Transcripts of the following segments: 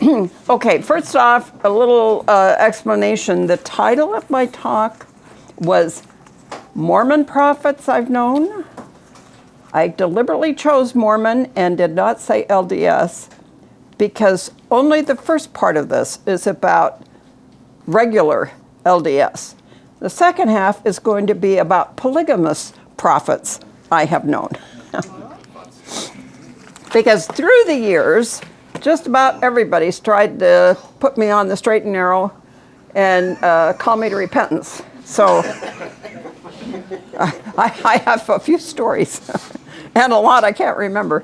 Okay, first off, a little explanation. The title of my talk was Mormon Prophets I've Known. I deliberately chose Mormon and did not say LDS because only the first part of this is about regular LDS. The second half is going to be about polygamous prophets I have known. Because through the years, just about everybody's tried to put me on the straight and narrow and call me to repentance. So I have a few stories and a lot I can't remember.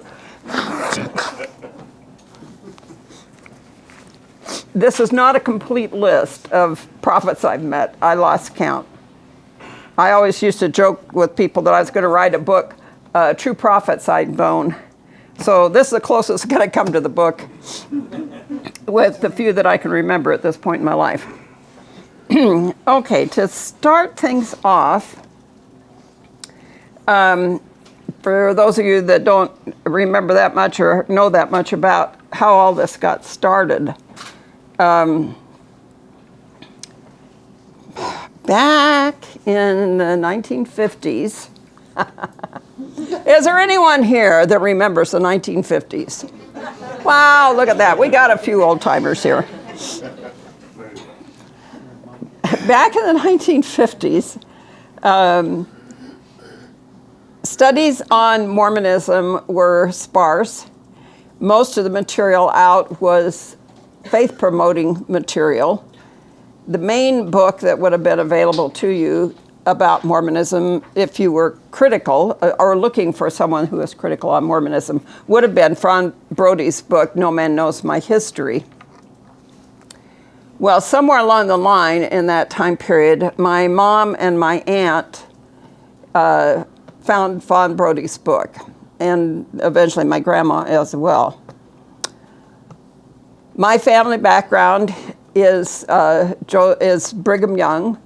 This is not a complete list of prophets I've met. I lost count. I always used to joke with people that I was going to write a book, True Prophets I'd Known. So this is the closest it's going to come to the book with the few that I can remember at this point in my life. Okay, to start things off, for those of you that don't remember that much or know that much about how all this got started, back in the 1950s, is there anyone here that remembers the 1950s? Wow, look at that. We got a few old timers here. Back in the 1950s, studies on Mormonism were sparse. Most of the material out was faith-promoting material. The main book that would have been available to you about Mormonism, if you were critical or looking for someone who was critical on Mormonism, would have been Fran Brody's book, No Man Knows My History. Well, somewhere along the line in that time period, my mom and my aunt found Fran Brody's book, and eventually my grandma as well. My family background is Brigham Young.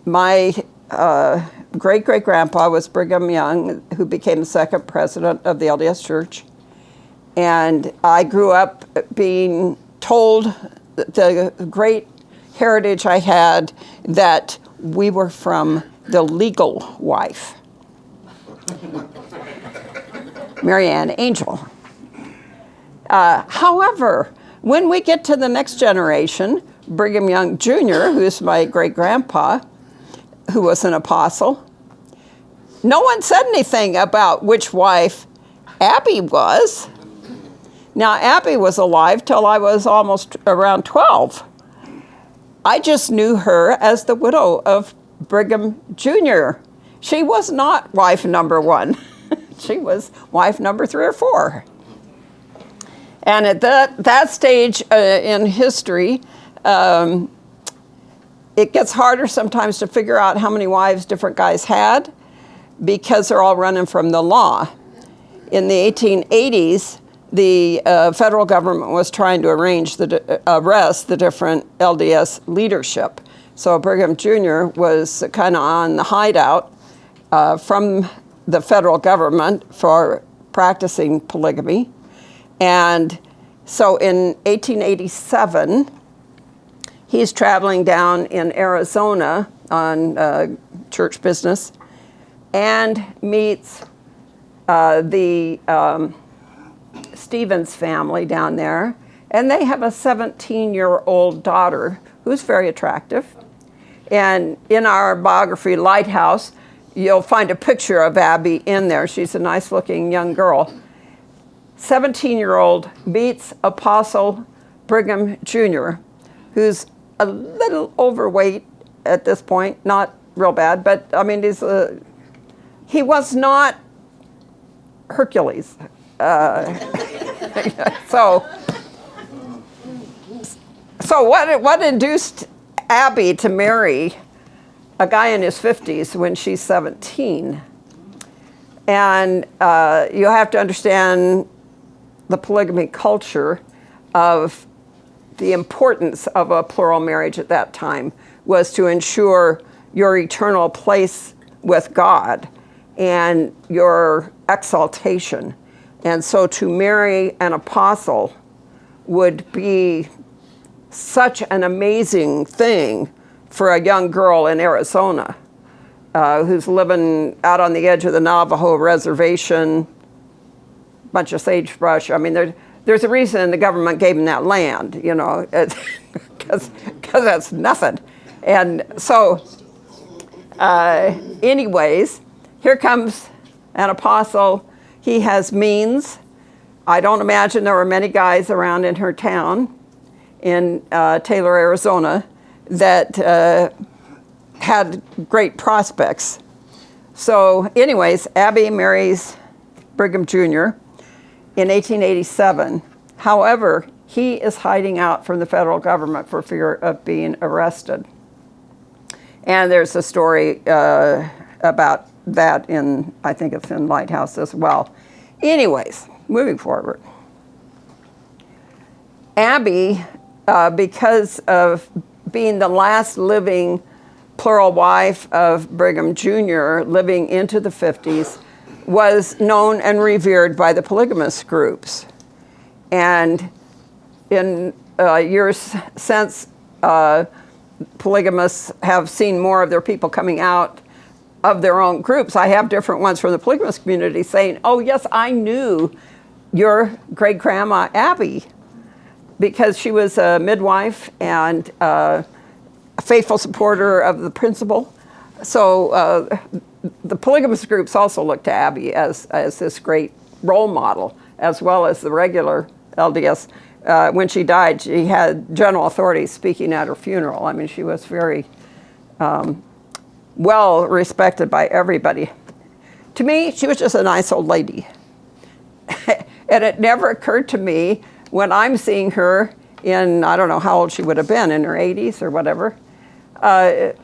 My great-great-grandpa was Brigham Young, who became the second president of the LDS Church. And I grew up being told the great heritage I had that we were from the legal wife, Mary Ann Angel. However, when we get to the next generation, Brigham Young Jr., who's my great-grandpa, who was an apostle, no one said anything about which wife Abby was. Now, Abby was alive till I was almost around 12. I just knew her as the widow of Brigham Jr. She was not wife number 1. She was wife number 3 or 4. And at that stage in history, it gets harder sometimes to figure out how many wives different guys had because they're all running from the law. In the 1880s, the federal government was trying to arrest the different LDS leadership. So Brigham Jr. was kind of on the hideout from the federal government for practicing polygamy. And so in 1887, he's traveling down in Arizona on church business and meets the Stevens family down there. And they have a 17-year-old daughter who's very attractive. And in our biography, Lighthouse, you'll find a picture of Abby in there. She's a nice-looking young girl. 17-year-old meets Apostle Brigham Jr., who's a little overweight at this point, not real bad, but I mean, he was not Hercules. So what induced Abby to marry a guy in his 50s when she's 17? And you have to understand the polygamy culture of the importance of a plural marriage at that time was to ensure your eternal place with God and your exaltation. And so to marry an apostle would be such an amazing thing for a young girl in Arizona who's living out on the edge of the Navajo reservation, bunch of sagebrush. I mean, there's a reason the government gave them that land, you know, because that's nothing. And so, anyways, here comes an apostle. He has means. I don't imagine there were many guys around in her town in Taylor, Arizona, that had great prospects. So anyways, Abby marries Brigham Jr. in 1887. However, he is hiding out from the federal government for fear of being arrested. And there's a story about that in, I think it's in Lighthouse as well. Anyways, moving forward. Abby, because of being the last living plural wife of Brigham Jr., living into the 50s, was known and revered by the polygamous groups. And in years since, polygamists have seen more of their people coming out of their own groups. I have different ones from the polygamous community saying, oh yes, I knew your great-grandma Abby, because she was a midwife and a faithful supporter of the principle. So the polygamous groups also looked to Abby as this great role model, as well as the regular LDS. When she died, she had general authorities speaking at her funeral. I mean, she was very well respected by everybody. To me, she was just a nice old lady. And it never occurred to me when I'm seeing her in, I don't know how old she would have been, in her 80s or whatever. And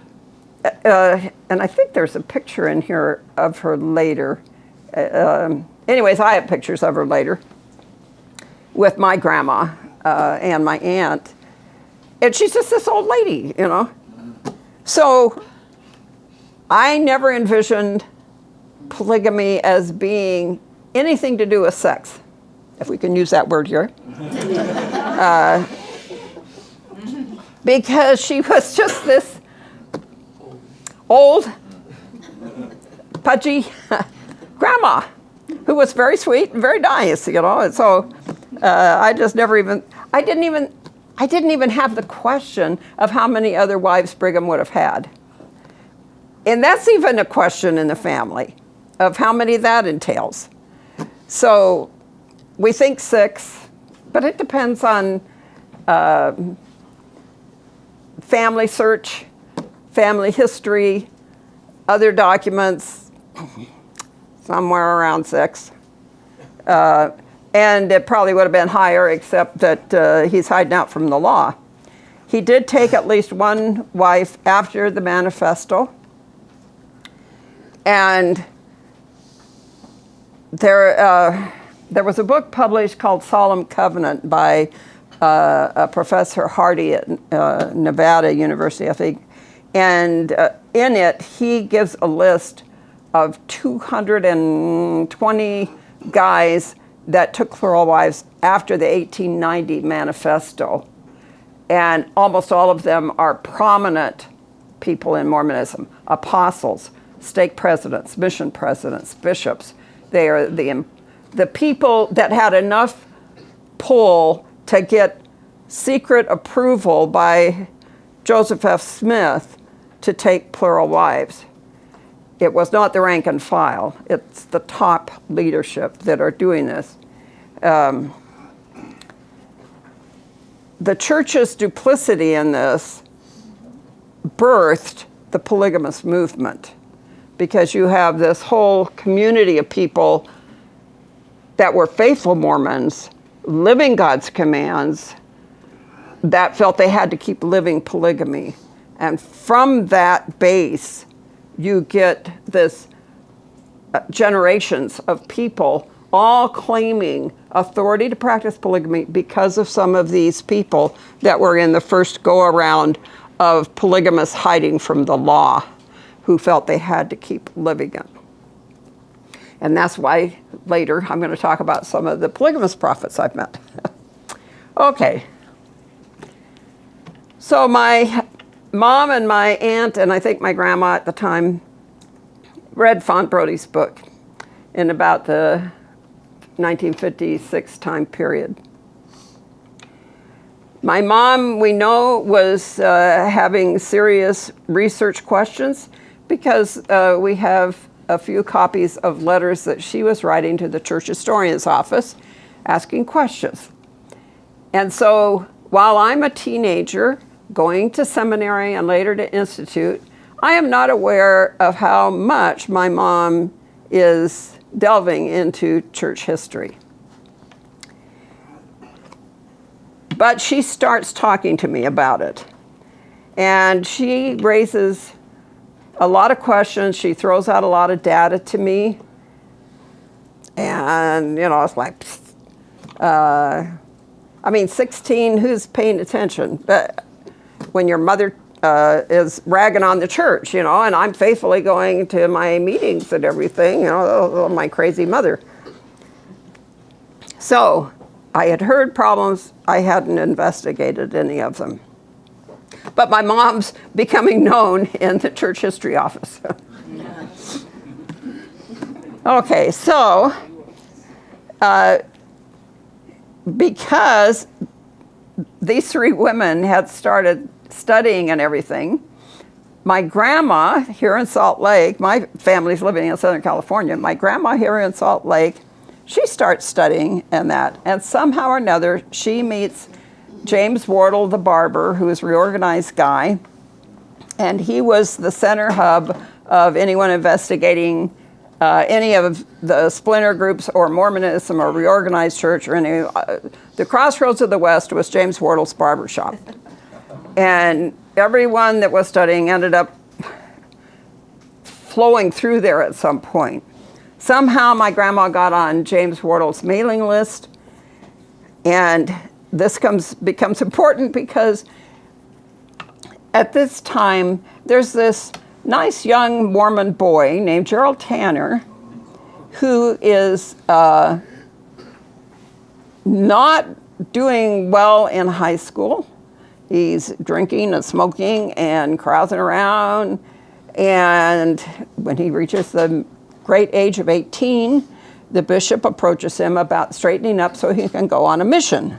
I think there's a picture in here of her later. Anyways, I have pictures of her later with my grandma and my aunt. And she's just this old lady, you know. So I never envisioned polygamy as being anything to do with sex, if we can use that word here. Because she was just this old, pudgy grandma who was very sweet and very nice, you know. And so I just never even, I didn't even have the question of how many other wives Brigham would have had. And that's even a question in the family of how many that entails. So we think 6, but it depends on family search, family history, other documents, somewhere around 6. And it probably would have been higher, except that he's hiding out from the law. He did take at least one wife after the manifesto. And there was a book published called Solemn Covenant by a Professor Hardy at Nevada University, I think. And in it, he gives a list of 220 guys that took plural wives after the 1890 manifesto. And almost all of them are prominent people in Mormonism: apostles, stake presidents, mission presidents, bishops. They are the people that had enough pull to get secret approval by Joseph F. Smith to take plural wives. It was not the rank and file. It's the top leadership that are doing this. The church's duplicity in this birthed the polygamous movement, because you have this whole community of people that were faithful Mormons, living God's commands, that felt they had to keep living polygamy. And from that base, you get this generations of people all claiming authority to practice polygamy because of some of these people that were in the first go-around of polygamists hiding from the law, who felt they had to keep living it. And that's why later I'm going to talk about some of the polygamous prophets I've met. Okay. So my mom and my aunt, and I think my grandma at the time, read Font Brody's book in about the 1956 time period. My mom, we know, was having serious research questions because we have a few copies of letters that she was writing to the church historian's office asking questions. And so while I'm a teenager going to seminary and later to institute, I am not aware of how much my mom is delving into church history. But she starts talking to me about it. And she raises a lot of questions. She throws out a lot of data to me. And, you know, it's like, 16, who's paying attention? But when your mother is ragging on the church, you know, and I'm faithfully going to my meetings and everything, you know, my crazy mother. So I had heard problems. I hadn't investigated any of them. But my mom's becoming known in the church history office. Okay, so because these three women had started studying and everything, my grandma here in Salt Lake, my family's living in Southern California, my grandma here in Salt Lake, she starts studying and that, and somehow or another she meets James Wardle, the barber, who is a reorganized guy, and he was the center hub of anyone investigating any of the splinter groups or Mormonism or reorganized church or any. The Crossroads of the West was James Wardle's barbershop. And everyone that was studying ended up flowing through there at some point. Somehow my grandma got on James Wardle's mailing list, and this becomes important because at this time there's this nice young Mormon boy named Gerald Tanner who is not doing well in high school. He's drinking and smoking and carousing around, and when he reaches the great age of 18, the bishop approaches him about straightening up so he can go on a mission.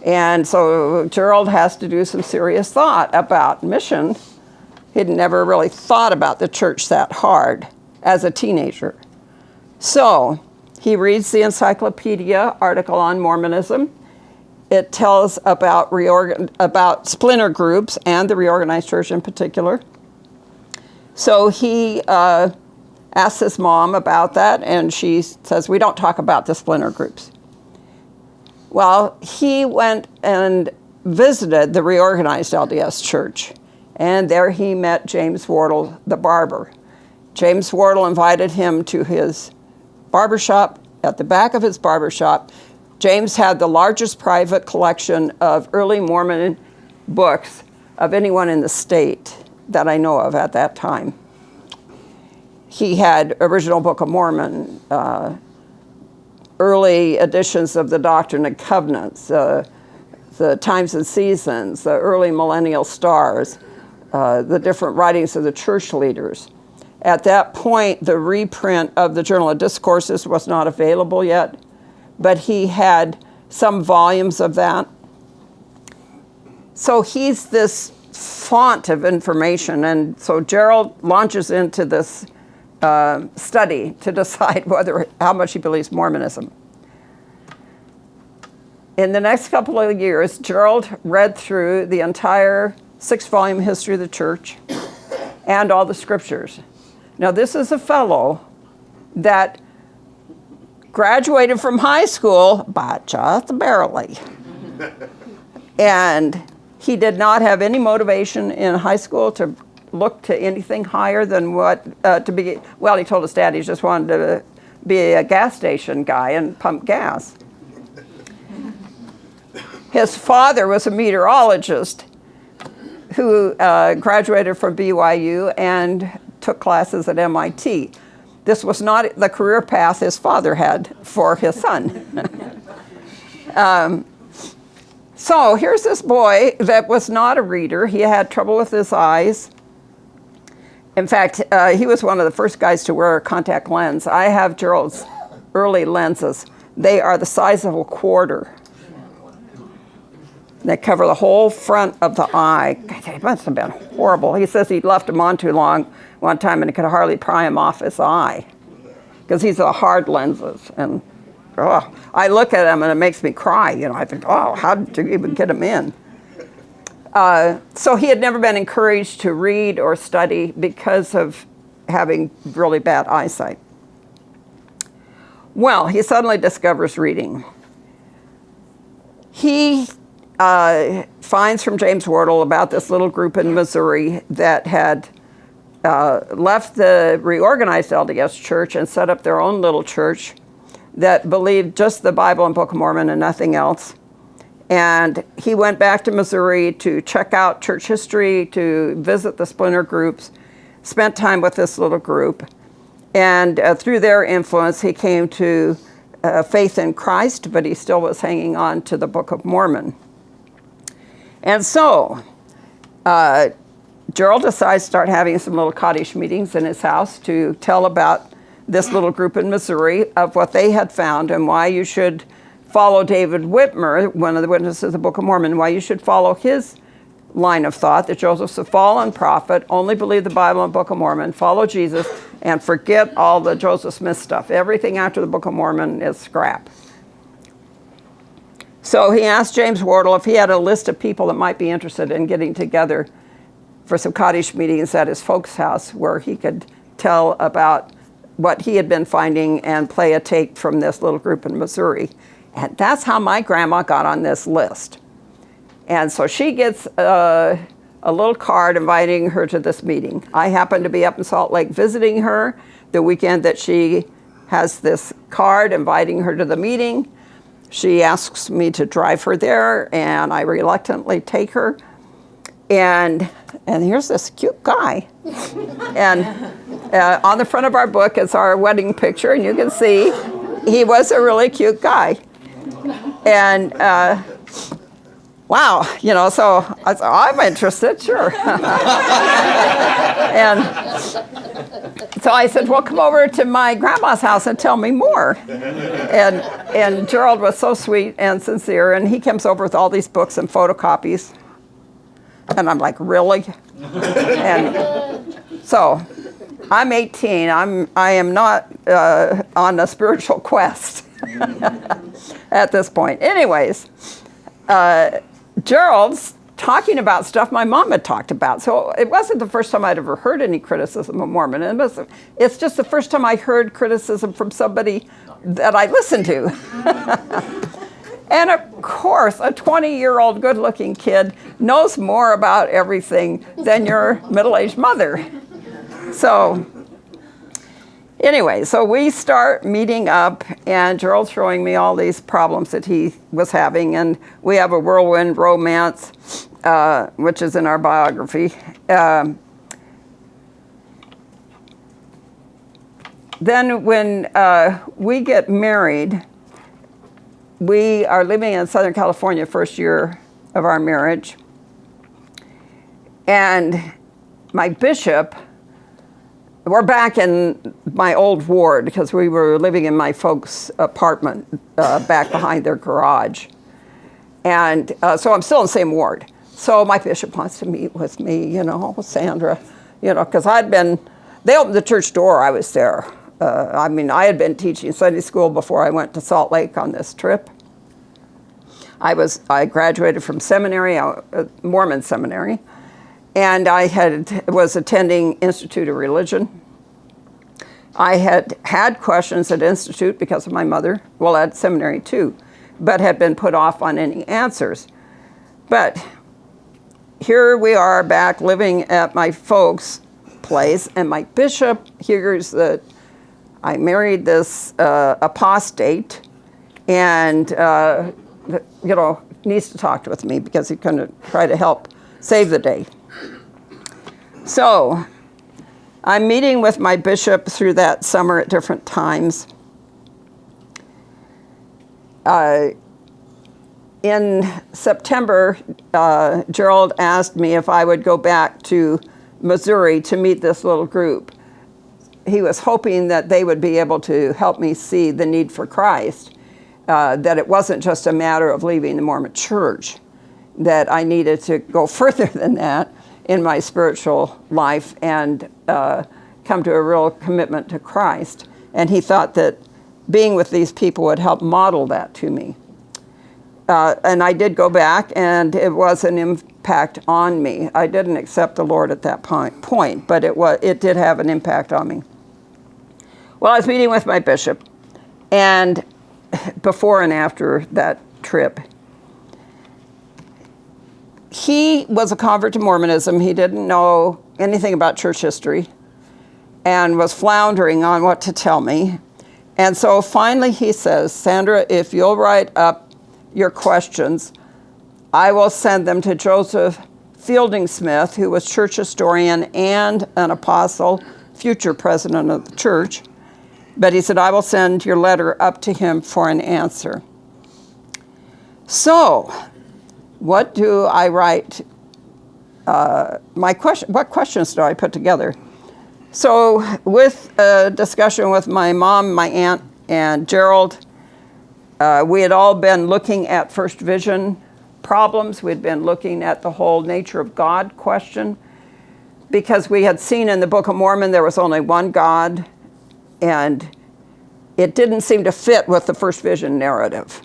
And so Gerald has to do some serious thought about mission. He'd never really thought about the church that hard as a teenager. So he reads the encyclopedia article on Mormonism. It tells about about splinter groups and the reorganized church in particular. So he asks his mom about that, and she says, we don't talk about the splinter groups. Well, he went and visited the reorganized LDS church, and there he met James Wardle, the barber. James Wardle invited him to his barbershop. At the back of his barbershop, James had the largest private collection of early Mormon books of anyone in the state that I know of at that time. He had original Book of Mormon, early editions of the Doctrine and Covenants, the Times and Seasons, the early Millennial Stars, the different writings of the church leaders. At that point, the reprint of the Journal of Discourses was not available yet, but he had some volumes of that. So he's this font of information, and so Gerald launches into this study to decide how much he believes Mormonism. In the next couple of years, Gerald read through the entire 6-volume history of the church and all the scriptures. Now, this is a fellow that graduated from high school, but just barely. And he did not have any motivation in high school to look to anything higher than he told his dad he just wanted to be a gas station guy and pump gas. His father was a meteorologist who graduated from BYU and took classes at MIT. this was not the career path his father had for his son. So here's this boy that was not a reader. He had trouble with his eyes. In fact, he was one of the first guys to wear a contact lens. I have Gerald's early lenses. They are the size of a quarter. They cover the whole front of the eye. God, it must have been horrible. He says he'd left them on too long one time and he could hardly pry them off his eye because these are hard lenses. And I look at them and it makes me cry. I think, how did you even get them in? So he had never been encouraged to read or study because of having really bad eyesight. Well, he suddenly discovers reading. He finds from James Wardle about this little group in Missouri that had left the reorganized LDS church and set up their own little church that believed just the Bible and Book of Mormon and nothing else. And he went back to Missouri to check out church history, to visit the splinter groups, spent time with this little group. And through their influence, he came to faith in Christ, but he still was hanging on to the Book of Mormon. And so Gerald decides to start having some little cottage meetings in his house to tell about this little group in Missouri of what they had found and why you should follow David Whitmer, one of the witnesses of the Book of Mormon, why you should follow his line of thought that Joseph's a fallen prophet, only believe the Bible and Book of Mormon, follow Jesus, and forget all the Joseph Smith stuff. Everything after the Book of Mormon is scrap. So he asked James Wardle if he had a list of people that might be interested in getting together for some cottage meetings at his folks' house where he could tell about what he had been finding and play a tape from this little group in Missouri. And that's how my grandma got on this list. And so she gets a little card inviting her to this meeting. I happen to be up in Salt Lake visiting her the weekend that she has this card inviting her to the meeting. She asks me to drive her there, and I reluctantly take her. And here's this cute guy. And on the front of our book is our wedding picture, and you can see he was a really cute guy. And wow, so I'm interested, sure. And so I said, well, come over to my grandma's house and tell me more. And Gerald was so sweet and sincere, and he comes over with all these books and photocopies. And I'm like, really? And so I'm 18. I am not on a spiritual quest at this point. Anyways, Gerald's talking about stuff my mom had talked about. So it wasn't the first time I'd ever heard any criticism of Mormonism. It's just the first time I heard criticism from somebody that I listened to. And of course, a 20-year-old good-looking kid knows more about everything than your middle-aged mother. So anyway, so we start meeting up, and Gerald's showing me all these problems that he was having, and we have a Whirlwind romance, which is in our biography. Then when we get married, we are living in Southern California first year of our marriage. And my bishop, we're back in my old ward because we were living in my folks' apartment back behind their garage. And so I'm still in the same ward. So my bishop wants to meet with me, Sandra, because they opened the church door, I was there. I had been teaching Sunday school before I went to Salt Lake on this trip. I graduated from seminary, Mormon seminary, and I was attending Institute of Religion. I had questions at Institute because of my mother, well, at seminary too, but had been put off on any answers. But here we are back living at my folks' place, and my bishop hears that I married this apostate, and needs to talk with me because he's going to try to help save the day. So I'm meeting with my bishop through that summer at different times. In September, Gerald asked me if I would go back to Missouri to meet this little group. He was hoping that they would be able to help me see the need for Christ, that it wasn't just a matter of leaving the Mormon church, that I needed to go further than that in my spiritual life and come to a real commitment to Christ. And he thought that being with these people would help model that to me. And I did go back, and it was an impact on me. I didn't accept the Lord at that point, but it did have an impact on me. Well, I was meeting with my bishop, and before and after that trip, he was a convert to Mormonism. He didn't know anything about church history and was floundering on what to tell me. And so finally he says, Sandra, if you'll write up your questions, I will send them to Joseph Fielding Smith, who was church historian and an apostle, future president of the church. But he said, I will send your letter up to him for an answer. So, what do I write? What questions do I put together? So, with a discussion with my mom, my aunt, and Gerald, we had all been looking at first vision problems. We'd been looking at the whole nature of God question, because we had seen in the Book of Mormon there was only one God, and it didn't seem to fit with the first vision narrative.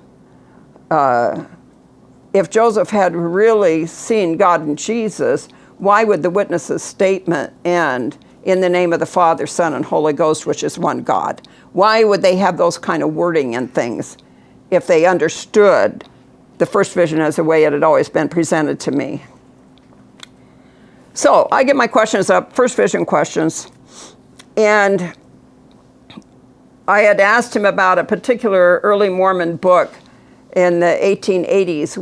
If Joseph had really seen God in Jesus, why would the witness's statement end in the name of the Father, Son, and Holy Ghost, which is one God? Why would they have those kind of wording and things if they understood the first vision as the way it had always been presented to me? So I get my questions up, first vision questions, and I had asked him about a particular early Mormon book in the 1880s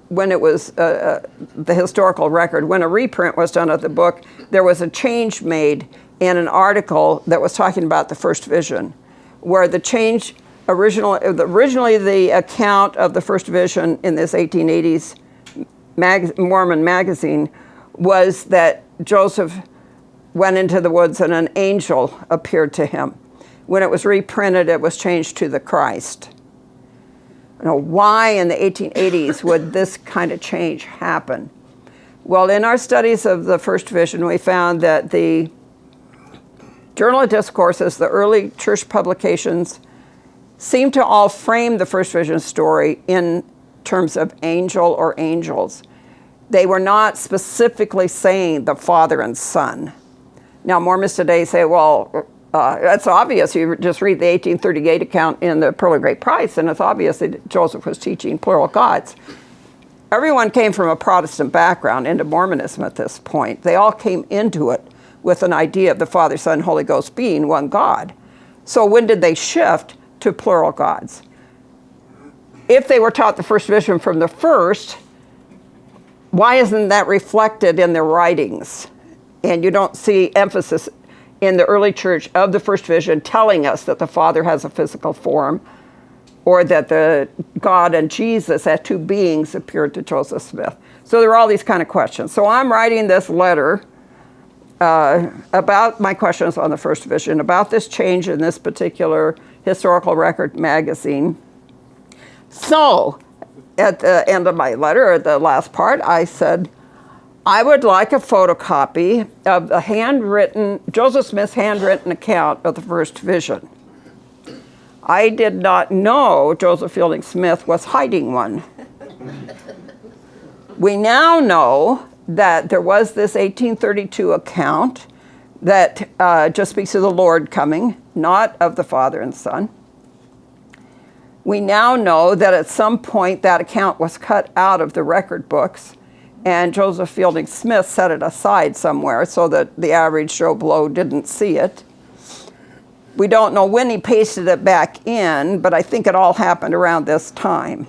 when it was the historical record, when a reprint was done of the book, there was a change made in an article that was talking about the first vision, where the change originally the account of the first vision in this 1880s Mormon magazine was that Joseph went into the woods and an angel appeared to him. When it was reprinted, it was changed to the Christ. Now, why in the 1880s would this kind of change happen? Well, in our studies of the first vision, we found that the Journal of Discourses, the early church publications, seem to all frame the first vision story in terms of angel or angels. They were not specifically saying the Father and Son. Now, Mormons today say, well, that's obvious. You just read the 1838 account in the Pearl of Great Price, and it's obvious that Joseph was teaching plural gods. Everyone came from a Protestant background into Mormonism at this point. They all came into it with an idea of the Father, Son, and Holy Ghost being one God. So when did they shift to plural gods? If they were taught the first vision from the first, why isn't that reflected in their writings? And you don't see emphasis in the early church of the first vision telling us that the Father has a physical form, or that the God and Jesus as two beings appeared to Joseph Smith. So there are all these kind of questions. So I'm writing this letter about my questions on the first vision, about this change in this particular historical record magazine. So at the end of my letter, at the last part, I said, I would like a photocopy of the Joseph Smith's handwritten account of the first vision. I did not know Joseph Fielding Smith was hiding one. We now know that there was this 1832 account that just speaks of the Lord coming, not of the Father and Son. We now know that at some point that account was cut out of the record books, and Joseph Fielding Smith set it aside somewhere so that the average Joe Blow didn't see it. We don't know when he pasted it back in, but I think it all happened around this time.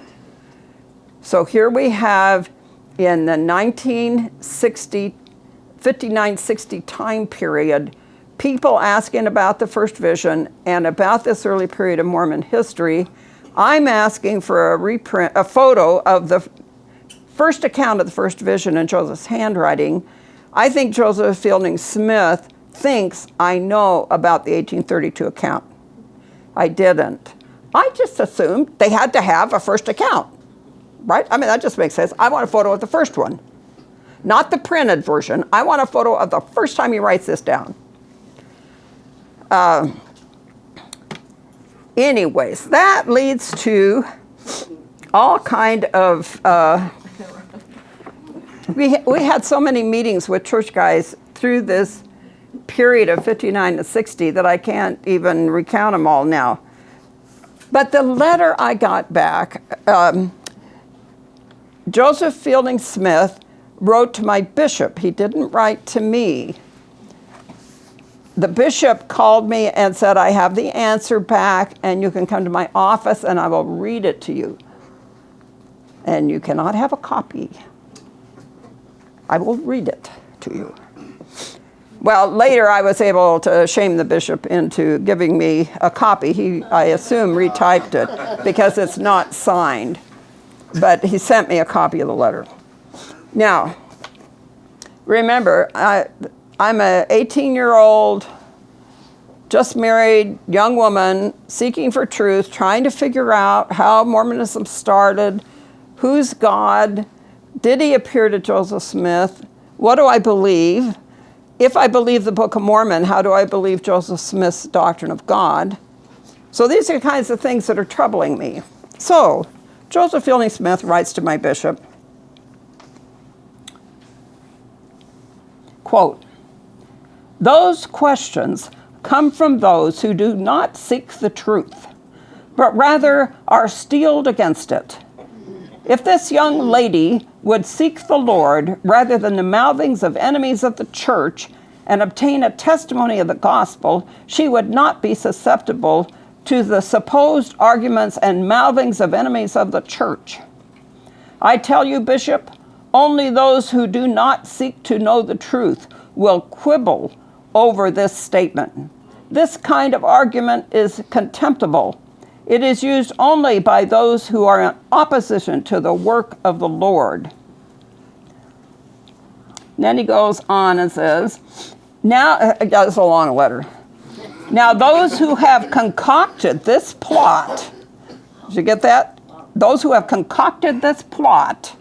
So here we have, in the 59-60 time period, people asking about the first vision and about this early period of Mormon history, I'm asking for a reprint, a photo of the first account of the first vision in Joseph's handwriting. I think Joseph Fielding Smith thinks I know about the 1832 account. I didn't. I just assumed they had to have a first account, right? I mean, that just makes sense. I want a photo of the first one, not the printed version. I want a photo of the first time he writes this down. Anyways, that leads to all kind of, we had so many meetings with church guys through this period of 59 to 60 that I can't even recount them all now. But the letter I got back, Joseph Fielding Smith wrote to my bishop. He didn't write to me. The bishop called me and said, I have the answer back and you can come to my office and I will read it to you. And you cannot have a copy. I will read it to you. Well, later I was able to shame the bishop into giving me a copy. He, I assume, retyped it because it's not signed. But he sent me a copy of the letter. Now, remember, I'm an 18-year-old, just married, young woman, seeking for truth, trying to figure out how Mormonism started, who's God, did he appear to Joseph Smith, what do I believe? If I believe the Book of Mormon, how do I believe Joseph Smith's doctrine of God? So these are the kinds of things that are troubling me. So Joseph Fielding Smith writes to my bishop, quote, those questions come from those who do not seek the truth, but rather are steeled against it. If this young lady would seek the Lord rather than the mouthings of enemies of the church and obtain a testimony of the gospel, she would not be susceptible to the supposed arguments and mouthings of enemies of the church. I tell you, Bishop, only those who do not seek to know the truth will quibble over this statement. This kind of argument is contemptible. It is used only by those who are in opposition to the work of the Lord. Then he goes on and says, now, that's a long letter. Now those who have concocted this plot, did you get that? Those who have concocted this plot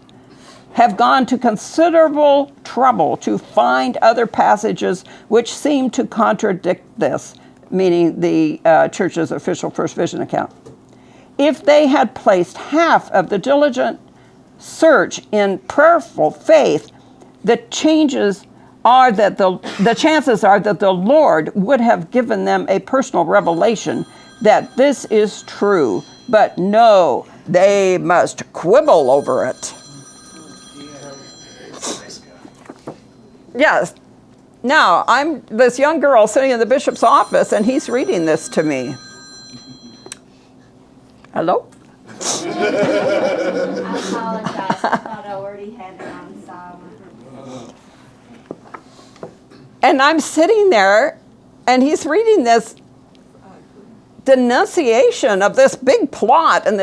have gone to considerable trouble to find other passages which seem to contradict this, meaning the church's official first vision account. If they had placed half of the diligent search in prayerful faith, the chances are that the Lord would have given them a personal revelation that this is true. But no, they must quibble over it. Yes. Now, I'm this young girl sitting in the bishop's office, and he's reading this to me. Hello? I apologize. I thought I already had it on silent. And I'm sitting there, and he's reading this denunciation of this big plot and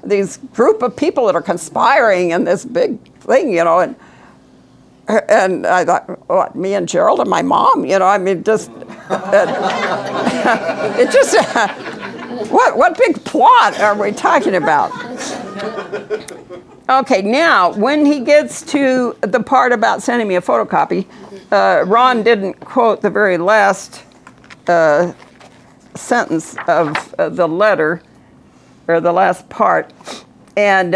these group of people that are conspiring and this big thing, you know, and I thought, what, me and Gerald and my mom, you know, I mean, just, it just, what big plot are we talking about? Okay, now, when he gets to the part about sending me a photocopy, Ron didn't quote the very last sentence of the letter, or the last part, and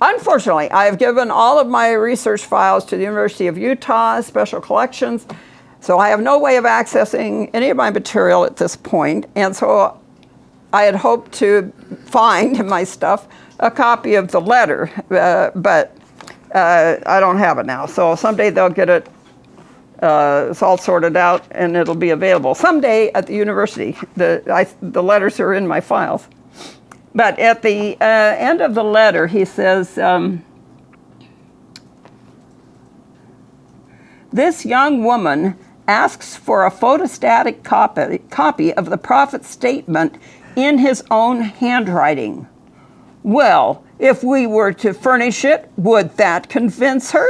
unfortunately, I have given all of my research files to the University of Utah Special Collections, so I have no way of accessing any of my material at this point, and so I had hoped to find in my stuff a copy of the letter, but I don't have it now. So someday they'll get it, it's all sorted out, and it'll be available. Someday at the university, the letters are in my files. But at the end of the letter, he says, this young woman asks for a photostatic copy of the prophet's statement in his own handwriting. Well, if we were to furnish it, would that convince her?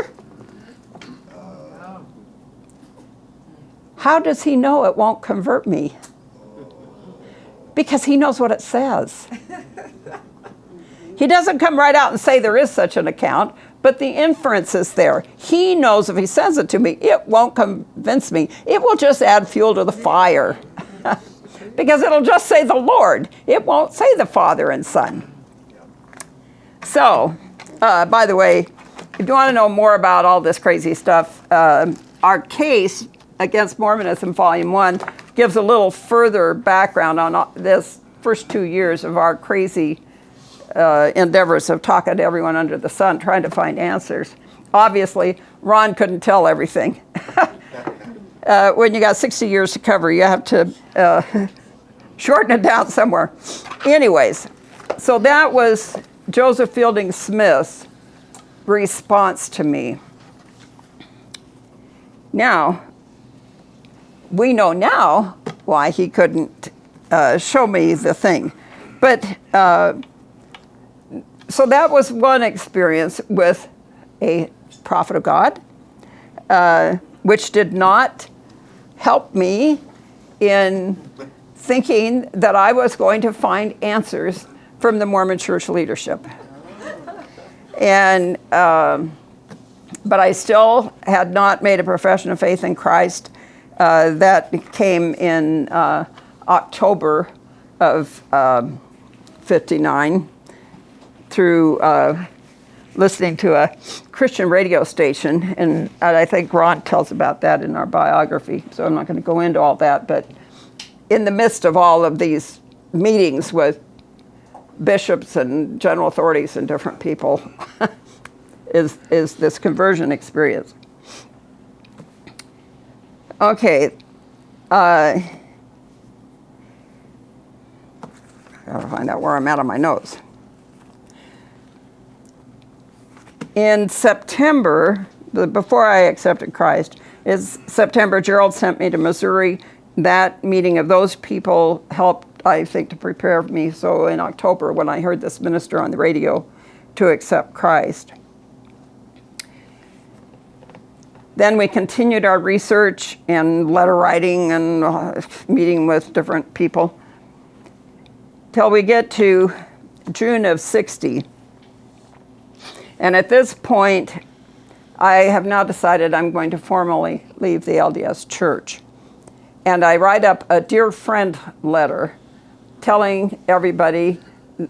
How does he know it won't convert me? Because he knows what it says. He doesn't come right out and say there is such an account, but the inference is there. He knows if he sends it to me, it won't convince me. It will just add fuel to the fire. Because it'll just say the Lord. It won't say the Father and Son. So, by the way, if you want to know more about all this crazy stuff, our case against Mormonism, Volume 1, gives a little further background on this first 2 years of our crazy endeavors of talking to everyone under the sun, trying to find answers. Obviously, Ron couldn't tell everything. When you got 60 years to cover, you have to shorten it down somewhere. Anyways, so that was Joseph Fielding Smith's response to me. Now, we know now why he couldn't show me the thing. But, so that was one experience with a prophet of God, which did not help me in thinking that I was going to find answers from the Mormon church leadership. And, but I still had not made a profession of faith in Christ. That came in October of 59 through listening to a Christian radio station, and I think Ron tells about that in our biography, so I'm not going to go into all that, but in the midst of all of these meetings with bishops and general authorities and different people is this conversion experience. Okay, I gotta find out where I'm at on my notes. In September, before I accepted Christ, is September, Gerald sent me to Missouri. That meeting of those people helped, I think, to prepare me. So in October, when I heard this minister on the radio, to accept Christ. Then we continued our research and letter writing and meeting with different people till we get to June of 60. And at this point, I have now decided I'm going to formally leave the LDS Church. And I write up a dear friend letter telling everybody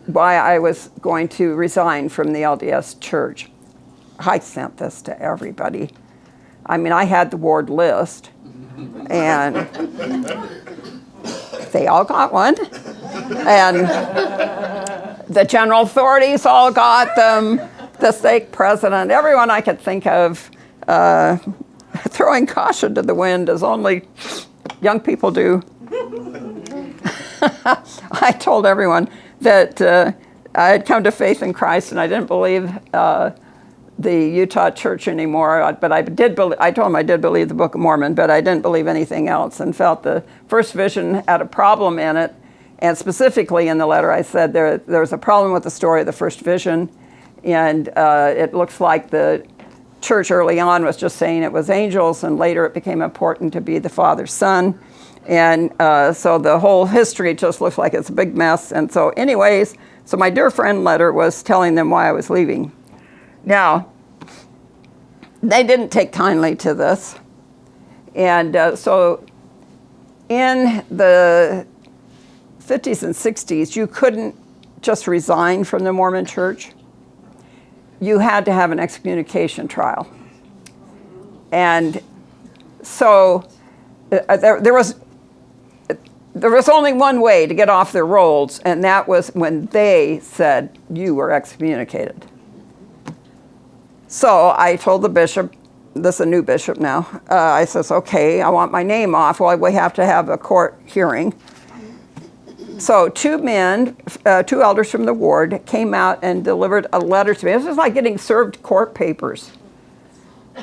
why I was going to resign from the LDS Church. I sent this to everybody. I mean, I had the ward list, and they all got one. And the general authorities all got them, the stake president, everyone I could think of, throwing caution to the wind as only young people do. I told everyone that I had come to faith in Christ and I didn't believe the Utah church anymore, but I told them I did believe the Book of Mormon, but I didn't believe anything else, and felt the first vision had a problem in it. And specifically in the letter I said there's a problem with the story of the first vision, and it looks like the church early on was just saying it was angels, and later it became important to be the Father, Son. And so the whole history just looks like it's a big mess. And so anyways, so my dear friend letter was telling them why I was leaving. Now, they didn't take kindly to this. And so in the 50s and 60s, you couldn't just resign from the Mormon church. You had to have an excommunication trial. And so there was only one way to get off their rolls, and that was when they said you were excommunicated. So I told the bishop, this is a new bishop now, I says, okay, I want my name off. Well, we have to have a court hearing. So two elders from the ward came out and delivered a letter to me. This is like getting served court papers.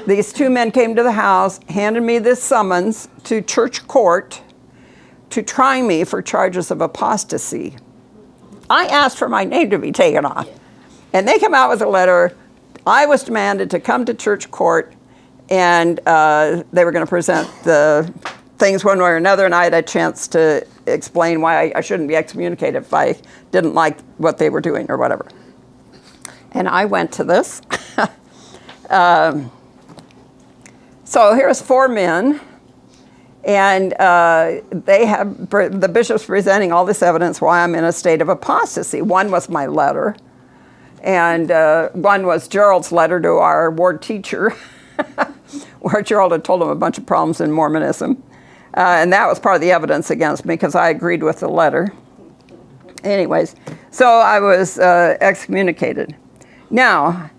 these two men came to the house, handed me this summons to church court to try me for charges of apostasy. I asked for my name to be taken off. And they come out with a letter. I was demanded to come to church court, and they were going to present the things one way or another, and I had a chance to explain why I shouldn't be excommunicated if I didn't like what they were doing or whatever. And I went to this. So here's 4 men, and they have the bishops presenting all this evidence why I'm in a state of apostasy. One was my letter, and one was Gerald's letter to our ward teacher, where Gerald had told him a bunch of problems in Mormonism. And that was part of the evidence against me because I agreed with the letter. Anyways, so I was excommunicated. Now,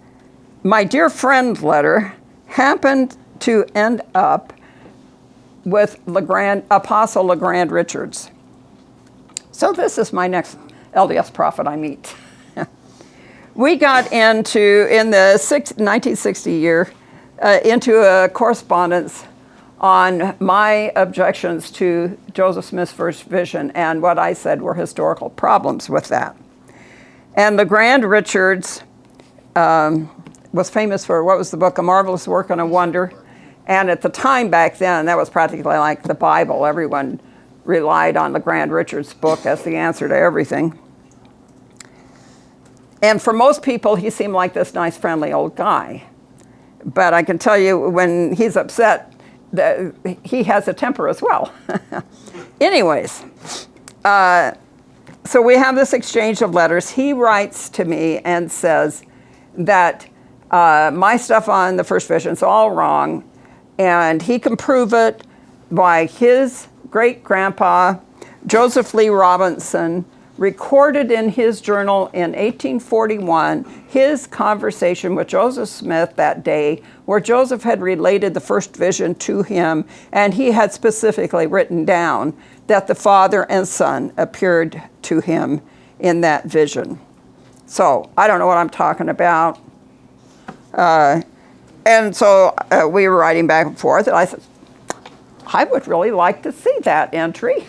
my dear friend letter happened to end up with Apostle LeGrand Richards. So this is my next LDS prophet I meet. We got into, in the 1960 year, into a correspondence on my objections to Joseph Smith's first vision and what I said were historical problems with that. And LeGrand Richards was famous for, what was the book, A Marvelous Work and a Wonder. And at the time back then, that was practically like the Bible. Everyone relied on LeGrand Richards' book as the answer to everything. And for most people, he seemed like this nice, friendly old guy. But I can tell you, when he's upset, he has a temper as well. Anyways, so we have this exchange of letters. He writes to me and says that my stuff on the first vision is all wrong, and he can prove it by his great-grandpa, Joseph Lee Robinson, recorded in his journal in 1841 his conversation with Joseph Smith that day, where Joseph had related the first vision to him, and he had specifically written down that the Father and Son appeared to him in that vision. So I don't know what I'm talking about. And so we were writing back and forth, and I said, I would really like to see that entry.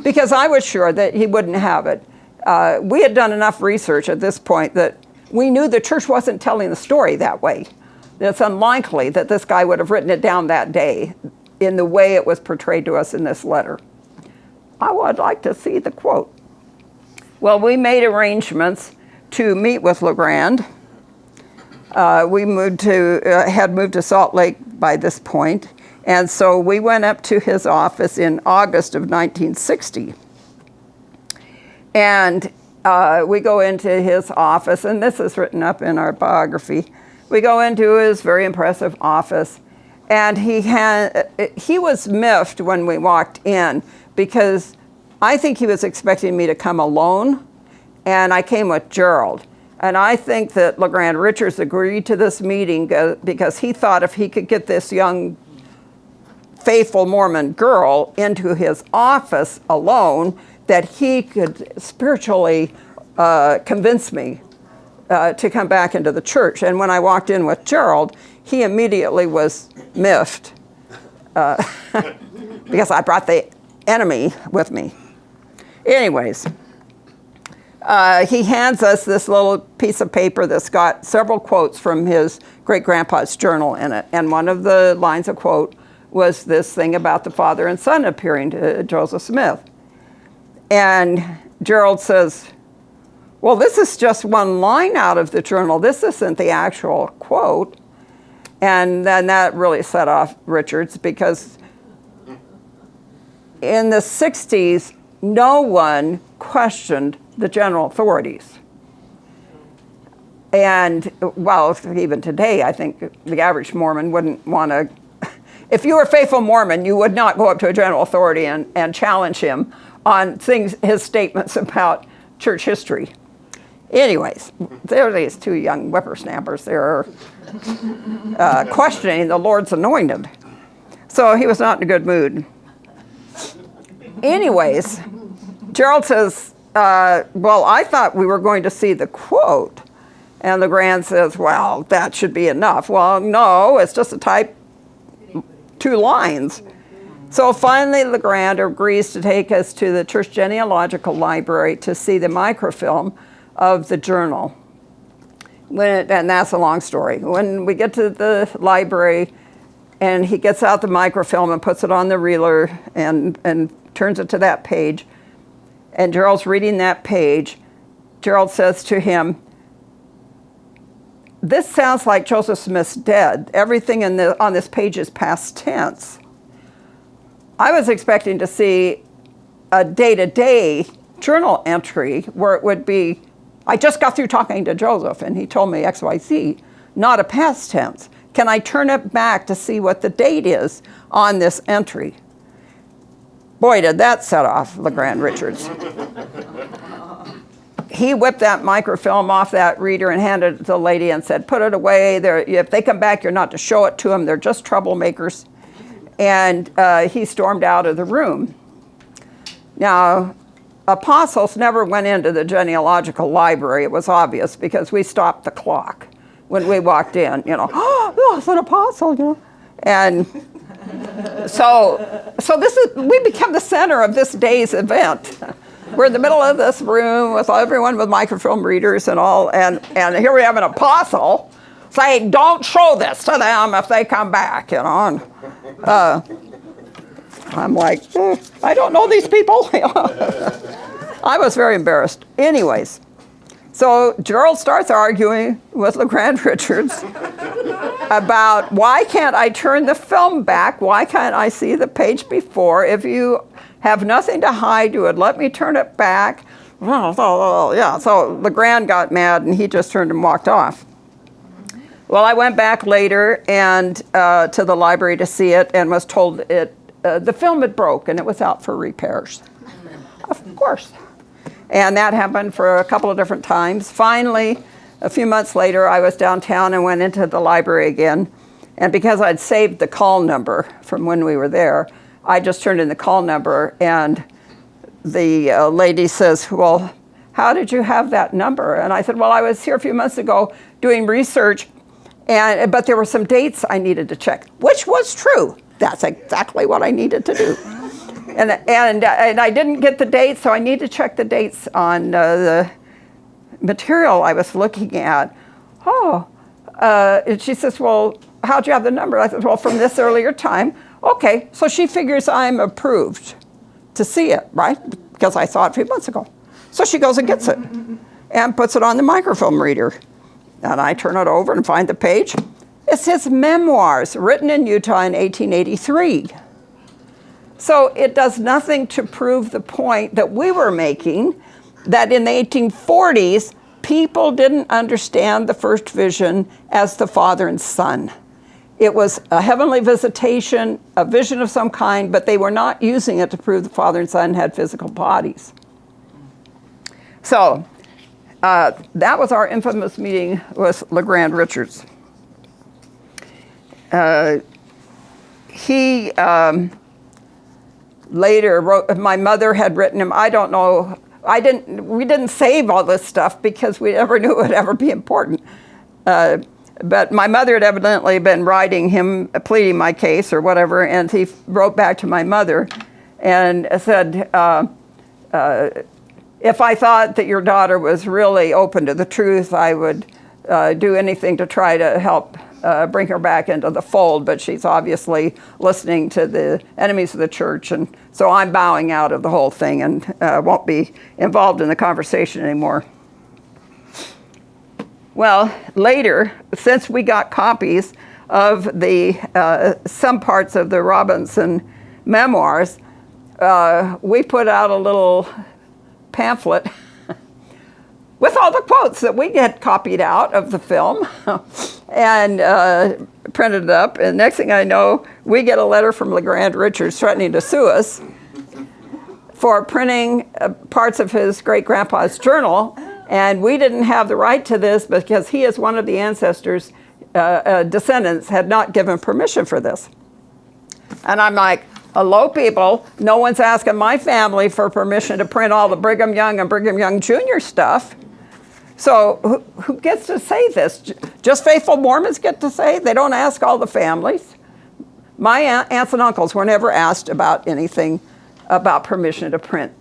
Because I was sure that he wouldn't have it. We had done enough research at this point that we knew the church wasn't telling the story that way. It's unlikely that this guy would have written it down that day in the way it was portrayed to us in this letter. I would like to see the quote. Well, we made arrangements to meet with LeGrand. We had moved to Salt Lake by this point. And so we went up to his office in August of 1960. And we go into his office, and this is written up in our biography. We go into his very impressive office, and he was miffed when we walked in because I think he was expecting me to come alone, and I came with Gerald. And I think that LeGrand Richards agreed to this meeting because he thought if he could get this young faithful Mormon girl into his office alone, that he could spiritually convince me to come back into the church. And when I walked in with Gerald, he immediately was miffed because I brought the enemy with me. Anyways, he hands us this little piece of paper that's got several quotes from his great-grandpa's journal in it. And one of the lines of quote was this thing about the Father and Son appearing to Joseph Smith. And Gerald says, well, this is just one line out of the journal. This isn't the actual quote. And then that really set off Richards, because in the 60s, no one questioned the general authorities. And, well, even today, I think the average Mormon wouldn't want to. If you were a faithful Mormon, you would not go up to a general authority and challenge him on his statements about church history. Anyways, there are these two young whippersnappers. They're questioning the Lord's anointed. So he was not in a good mood. Anyways, Gerald says, well, I thought we were going to see the quote. And LeGrand says, well, that should be enough. Well, no, it's just a type 2 lines. So finally, LeGrand agrees to take us to the Church Genealogical Library to see the microfilm of the journal. And that's a long story. When we get to the library, and he gets out the microfilm and puts it on the reeler and turns it to that page, and Gerald's reading that page, Gerald says to him, this sounds like Joseph Smith's dead. Everything on this page is past tense. I was expecting to see a day-to-day journal entry where it would be, I just got through talking to Joseph and he told me XYZ, not a past tense. Can I turn it back to see what the date is on this entry? Boy, did that set off LeGrand Richards. He whipped that microfilm off that reader and handed it to the lady and said, put it away. If they come back, you're not to show it to them. They're just troublemakers. And he stormed out of the room. Now, apostles never went into the genealogical library. It was obvious because we stopped the clock when we walked in, oh, it's an apostle, And so we become the center of this day's event. We're in the middle of this room with everyone with microfilm readers and all, and here we have an apostle saying, don't show this to them if they come back, And, I'm like, I don't know these people. I was very embarrassed. Anyways, so Gerald starts arguing with LeGrand Richards about why can't I turn the film back? Why can't I see the page before? If you have nothing to hide, you would let me turn it back. Yeah, so LeGrand got mad and he just turned and walked off. Well, I went back later and to the library to see it and was told the film had broke and it was out for repairs. Of course. And that happened for a couple of different times. Finally, a few months later, I was downtown and went into the library again. And because I'd saved the call number from when we were there, I just turned in the call number and the lady says, well, how did you have that number? And I said, well, I was here a few months ago doing research, but there were some dates I needed to check, which was true. That's exactly what I needed to do. And I didn't get the dates, so I need to check the dates on the material I was looking at. And she says, well, how'd you have the number? I said, well, from this earlier time. Okay, so she figures I'm approved to see it, right? Because I saw it a few months ago. So she goes and gets it and puts it on the microfilm reader. And I turn it over and find the page. It's his memoirs, written in Utah in 1883. So it does nothing to prove the point that we were making, that in the 1840s, people didn't understand the first vision as the Father and Son. It was a heavenly visitation, a vision of some kind, but they were not using it to prove the Father and Son had physical bodies. So that was our infamous meeting with LeGrand Richards. He later wrote, my mother had written him, I don't know, we didn't save all this stuff because we never knew it would ever be important. But my mother had evidently been writing him, pleading my case or whatever, and he wrote back to my mother and said, if I thought that your daughter was really open to the truth, I would do anything to try to help bring her back into the fold, but she's obviously listening to the enemies of the church, and so I'm bowing out of the whole thing and won't be involved in the conversation anymore. Well, later, since we got copies of the some parts of the Robinson memoirs, we put out a little pamphlet with all the quotes that we had copied out of the film and printed it up. And next thing I know, we get a letter from LeGrand Richards threatening to sue us for printing parts of his great-grandpa's journal. And we didn't have the right to this because he, as one of the ancestors' descendants, had not given permission for this. And I'm like, hello, people. No one's asking my family for permission to print all the Brigham Young and Brigham Young Jr. stuff. So who gets to say this? Just faithful Mormons get to say? They don't ask all the families. My aunts and uncles were never asked about anything about permission to print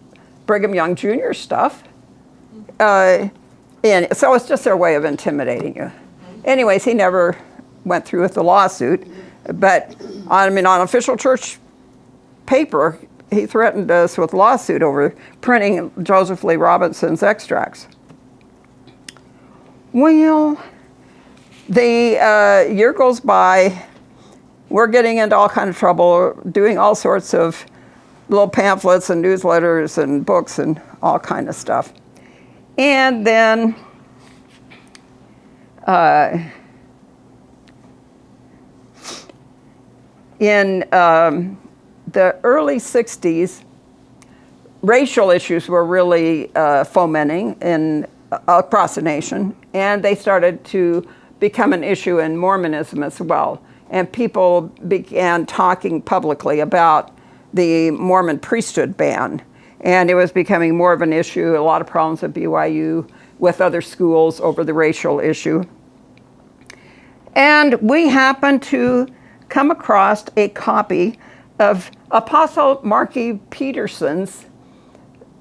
Brigham Young Jr. stuff. And so it's just their way of intimidating you. Anyways, he never went through with the lawsuit. But on official church paper, he threatened us with lawsuit over printing Joseph Lee Robinson's extracts. Well, the year goes by. We're getting into all kind of trouble, doing all sorts of little pamphlets and newsletters and books and all kind of stuff. And then in the early 60s, racial issues were really fomenting across the nation, and they started to become an issue in Mormonism as well. And people began talking publicly about the Mormon priesthood ban. And it was becoming more of an issue, a lot of problems at BYU with other schools over the racial issue. And we happened to come across a copy of Apostle Marky Peterson's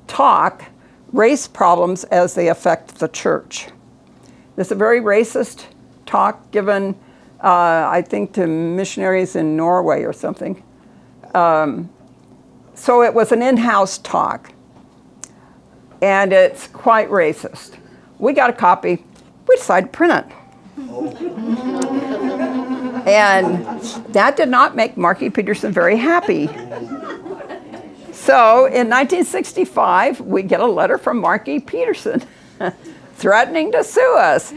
talk, Race Problems as They Affect the Church. This is a very racist talk given, I think, to missionaries in Norway or something. So it was an in-house talk, and it's quite racist. We got a copy. We decided to print it. And that did not make Marky Peterson very happy. So in 1965, we get a letter from Marky Peterson threatening to sue us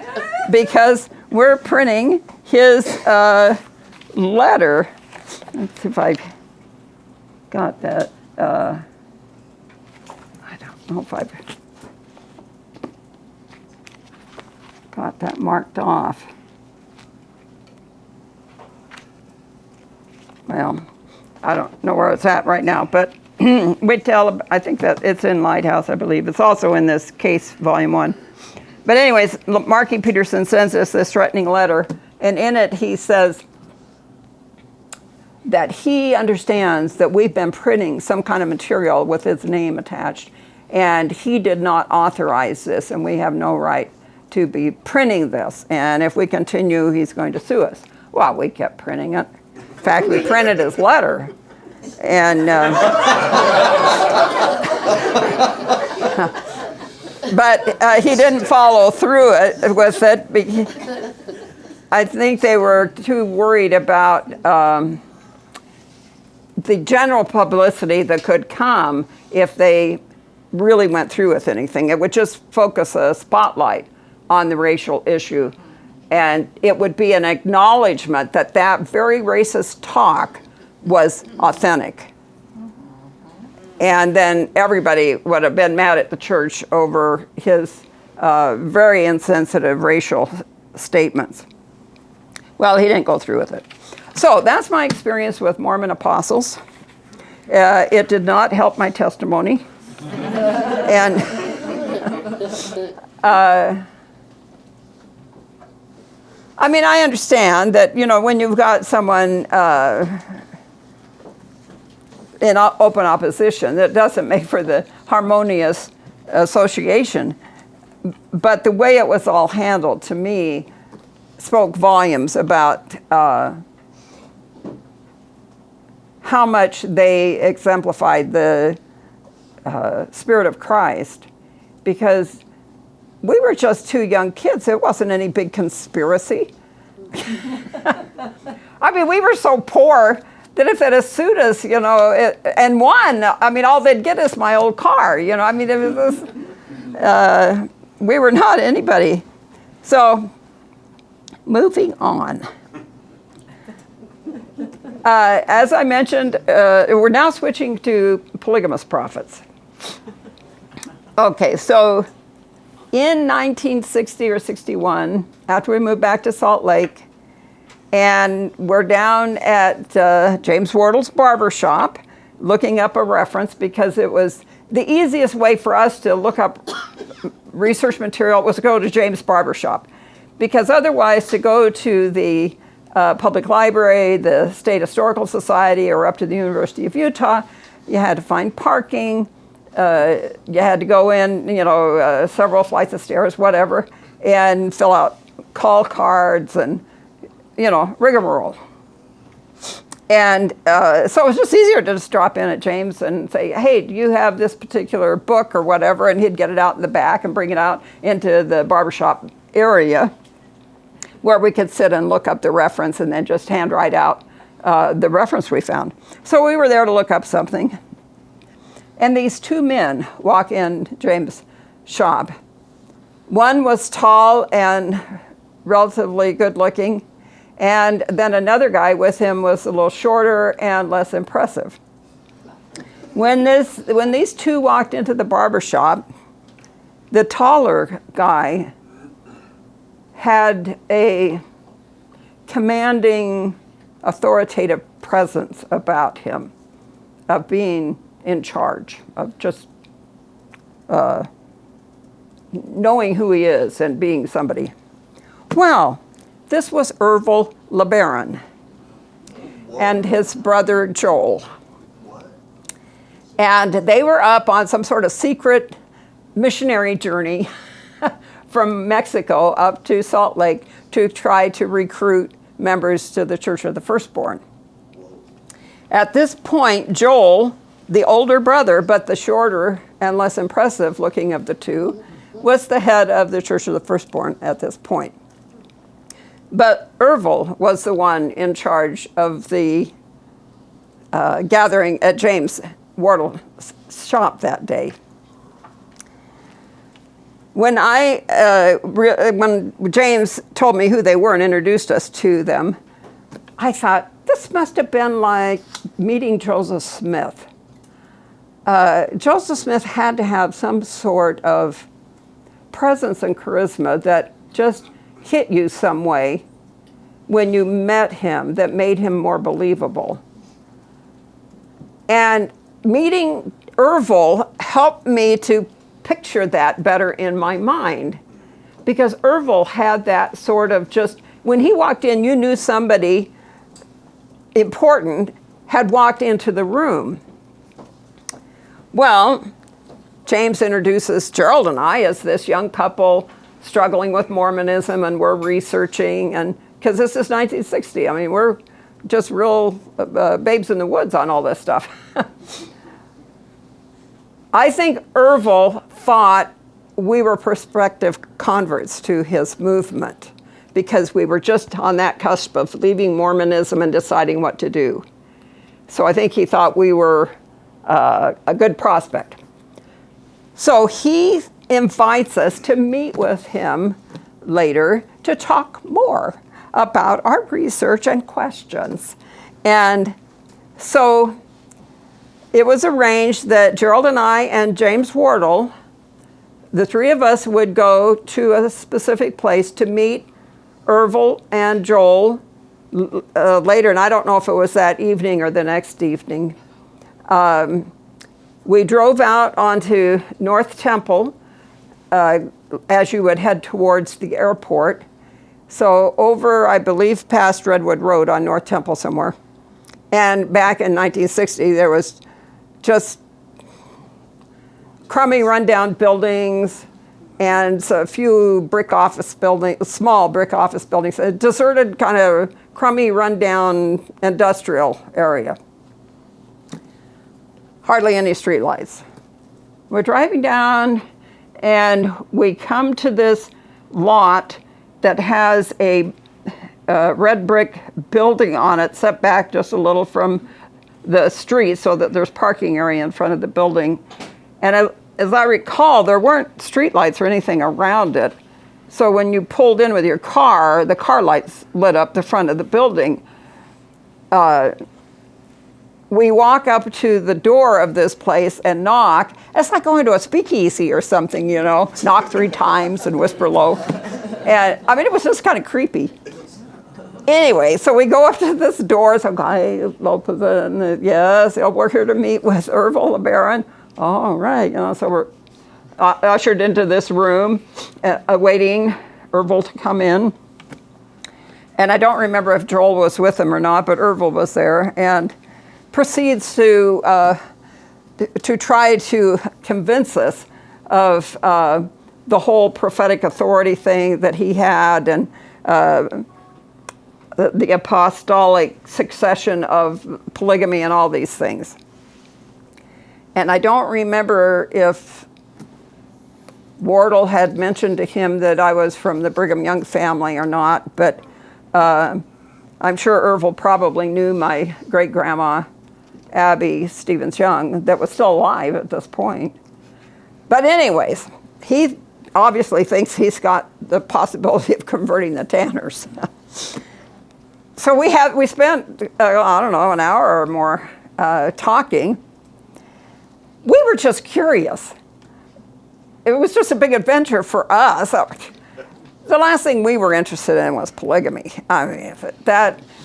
because we're printing his letter. Let's see if I got that. I don't know if I've got that marked off. Well, I don't know where it's at right now, but I think that it's in Lighthouse, I believe. It's also in this case, volume 1. But anyways, Marky Peterson sends us this threatening letter, and in it he says that he understands that we've been printing some kind of material with his name attached, and he did not authorize this, and we have no right to be printing this. And if we continue, he's going to sue us. Well, we kept printing it. In fact, we printed his letter. And but he didn't follow through with it. I think they were too worried about the general publicity that could come if they really went through with anything. It would just focus a spotlight on the racial issue, and it would be an acknowledgement that that very racist talk was authentic. And then everybody would have been mad at the church over his very insensitive racial statements. Well, he didn't go through with it. So that's my experience with Mormon apostles. It did not help my testimony. And I mean, I understand that, you know, when you've got someone in open opposition, that doesn't make for the harmonious association. But the way it was all handled, to me, spoke volumes about how much they exemplified the Spirit of Christ, because we were just two young kids. It wasn't any big conspiracy. I mean, we were so poor that if they'd have sued us, you know, and won, I mean, all they'd get is my old car, you know. I mean, it was this, we were not anybody. So, moving on. As I mentioned, we're now switching to polygamous prophets. Okay, so in 1960 or 61, after we moved back to Salt Lake, and we're down at James Wardle's barber shop looking up a reference because it was the easiest way for us to look up research material was to go to James' barbershop. Because otherwise, to go to the public library, the State Historical Society, or up to the University of Utah, you had to find parking. You had to go in, several flights of stairs, whatever, and fill out call cards and, rigmarole. And so it was just easier to just drop in at James and say, hey, do you have this particular book or whatever? And he'd get it out in the back and bring it out into the barbershop area where we could sit and look up the reference and then just handwrite out the reference we found. So we were there to look up something. And these two men walk in James' shop. One was tall and relatively good looking, and then another guy with him was a little shorter and less impressive. When these two walked into the barber shop, the taller guy had a commanding, authoritative presence about him, of being in charge, of just knowing who he is and being somebody. Well, this was LeBaron and his brother Joel. And they were up on some sort of secret missionary journey from Mexico up to Salt Lake to try to recruit members to the Church of the Firstborn. At this point, Joel, the older brother, but the shorter and less impressive looking of the two, was the head of the Church of the Firstborn at this point. But Ervil was the one in charge of the gathering at James Wardle's shop that day. When when James told me who they were and introduced us to them, I thought, this must have been like meeting Joseph Smith. Joseph Smith had to have some sort of presence and charisma that just hit you some way when you met him, that made him more believable. And meeting Ervil helped me to picture that better in my mind, because Ervil had that sort of just, when he walked in, you knew somebody important had walked into the room. Well, James introduces Gerald and I as this young couple struggling with Mormonism, and we're researching, and because this is 1960, I mean, we're just real babes in the woods on all this stuff. I think Ervil thought we were prospective converts to his movement because we were just on that cusp of leaving Mormonism and deciding what to do. So I think he thought we were a good prospect. So he invites us to meet with him later to talk more about our research and questions. And so it was arranged that Gerald and I and James Wardle, the three of us, would go to a specific place to meet Ervil and Joel later, and I don't know if it was that evening or the next evening. We drove out onto North Temple as you would head towards the airport. So over, I believe, past Redwood Road on North Temple somewhere. And back in 1960, there was just crummy, rundown buildings and a few brick office buildings, small brick office buildings, a deserted kind of crummy, rundown industrial area. Hardly any streetlights. We're driving down and we come to this lot that has a red brick building on it, set back just a little from the street so that there's parking area in front of the building. And as I recall, there weren't streetlights or anything around it. So when you pulled in with your car, the car lights lit up the front of the building. We walk up to the door of this place and knock. It's like going to a speakeasy or something, you know, knock 3 times and whisper low. And I mean, it was just kind of creepy. Anyway, so we go up to this door. Some guy opens it, and yes, we're here to meet with Ervil, LeBaron. All right, you know, so we're ushered into this room, awaiting Ervil to come in. And I don't remember if Joel was with him or not, but Ervil was there, and proceeds to try to convince us of the whole prophetic authority thing that he had, and the apostolic succession of polygamy and all these things. And I don't remember if Wardle had mentioned to him that I was from the Brigham Young family or not, but I'm sure Ervil probably knew my great-grandma, Abby Stevens Young, that was still alive at this point. But anyways, he obviously thinks he's got the possibility of converting the Tanners. So we spent, I don't know, an hour or more talking. We were just curious. It was just a big adventure for us. The last thing we were interested in was polygamy. I mean,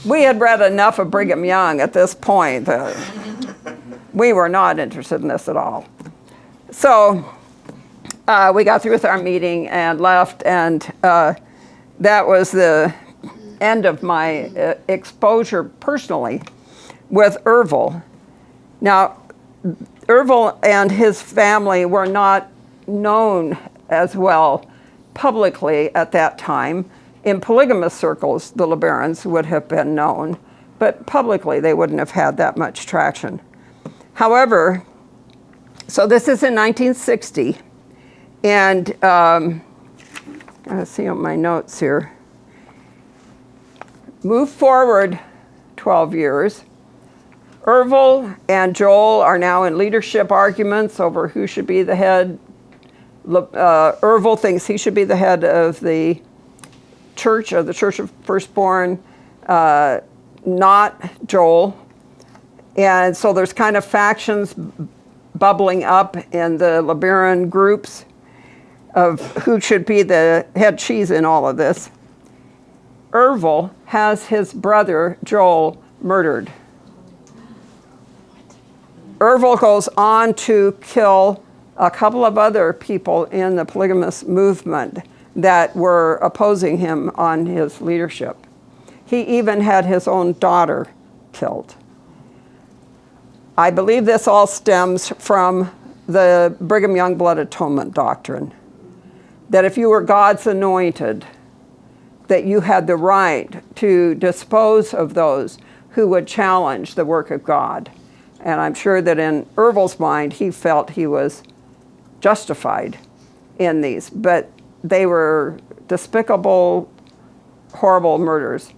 we had read enough of Brigham Young at this point that we were not interested in this at all. So we got through with our meeting and left, and that was the end of my exposure personally with Ervil. Now, Ervil and his family were not known as well publicly at that time. In polygamous circles, the LeBarons would have been known, but publicly they wouldn't have had that much traction. However, so this is in 1960, and gotta see on my notes here. Move forward 12 years. Ervil and Joel are now in leadership arguments over who should be the head. Ervil thinks he should be the head of the Church of Firstborn, not Joel. And so there's kind of factions bubbling up in the LeBaron groups of who should be the head cheese in all of this. Ervil has his brother Joel murdered. Ervil goes on to kill a couple of other people in the polygamous movement that were opposing him on his leadership. He even had his own daughter killed. I believe this all stems from the Brigham Young blood atonement doctrine, that if you were God's anointed, that you had the right to dispose of those who would challenge the work of God. And I'm sure that in Ervil's mind, he felt he was justified in these, but they were despicable, horrible murders.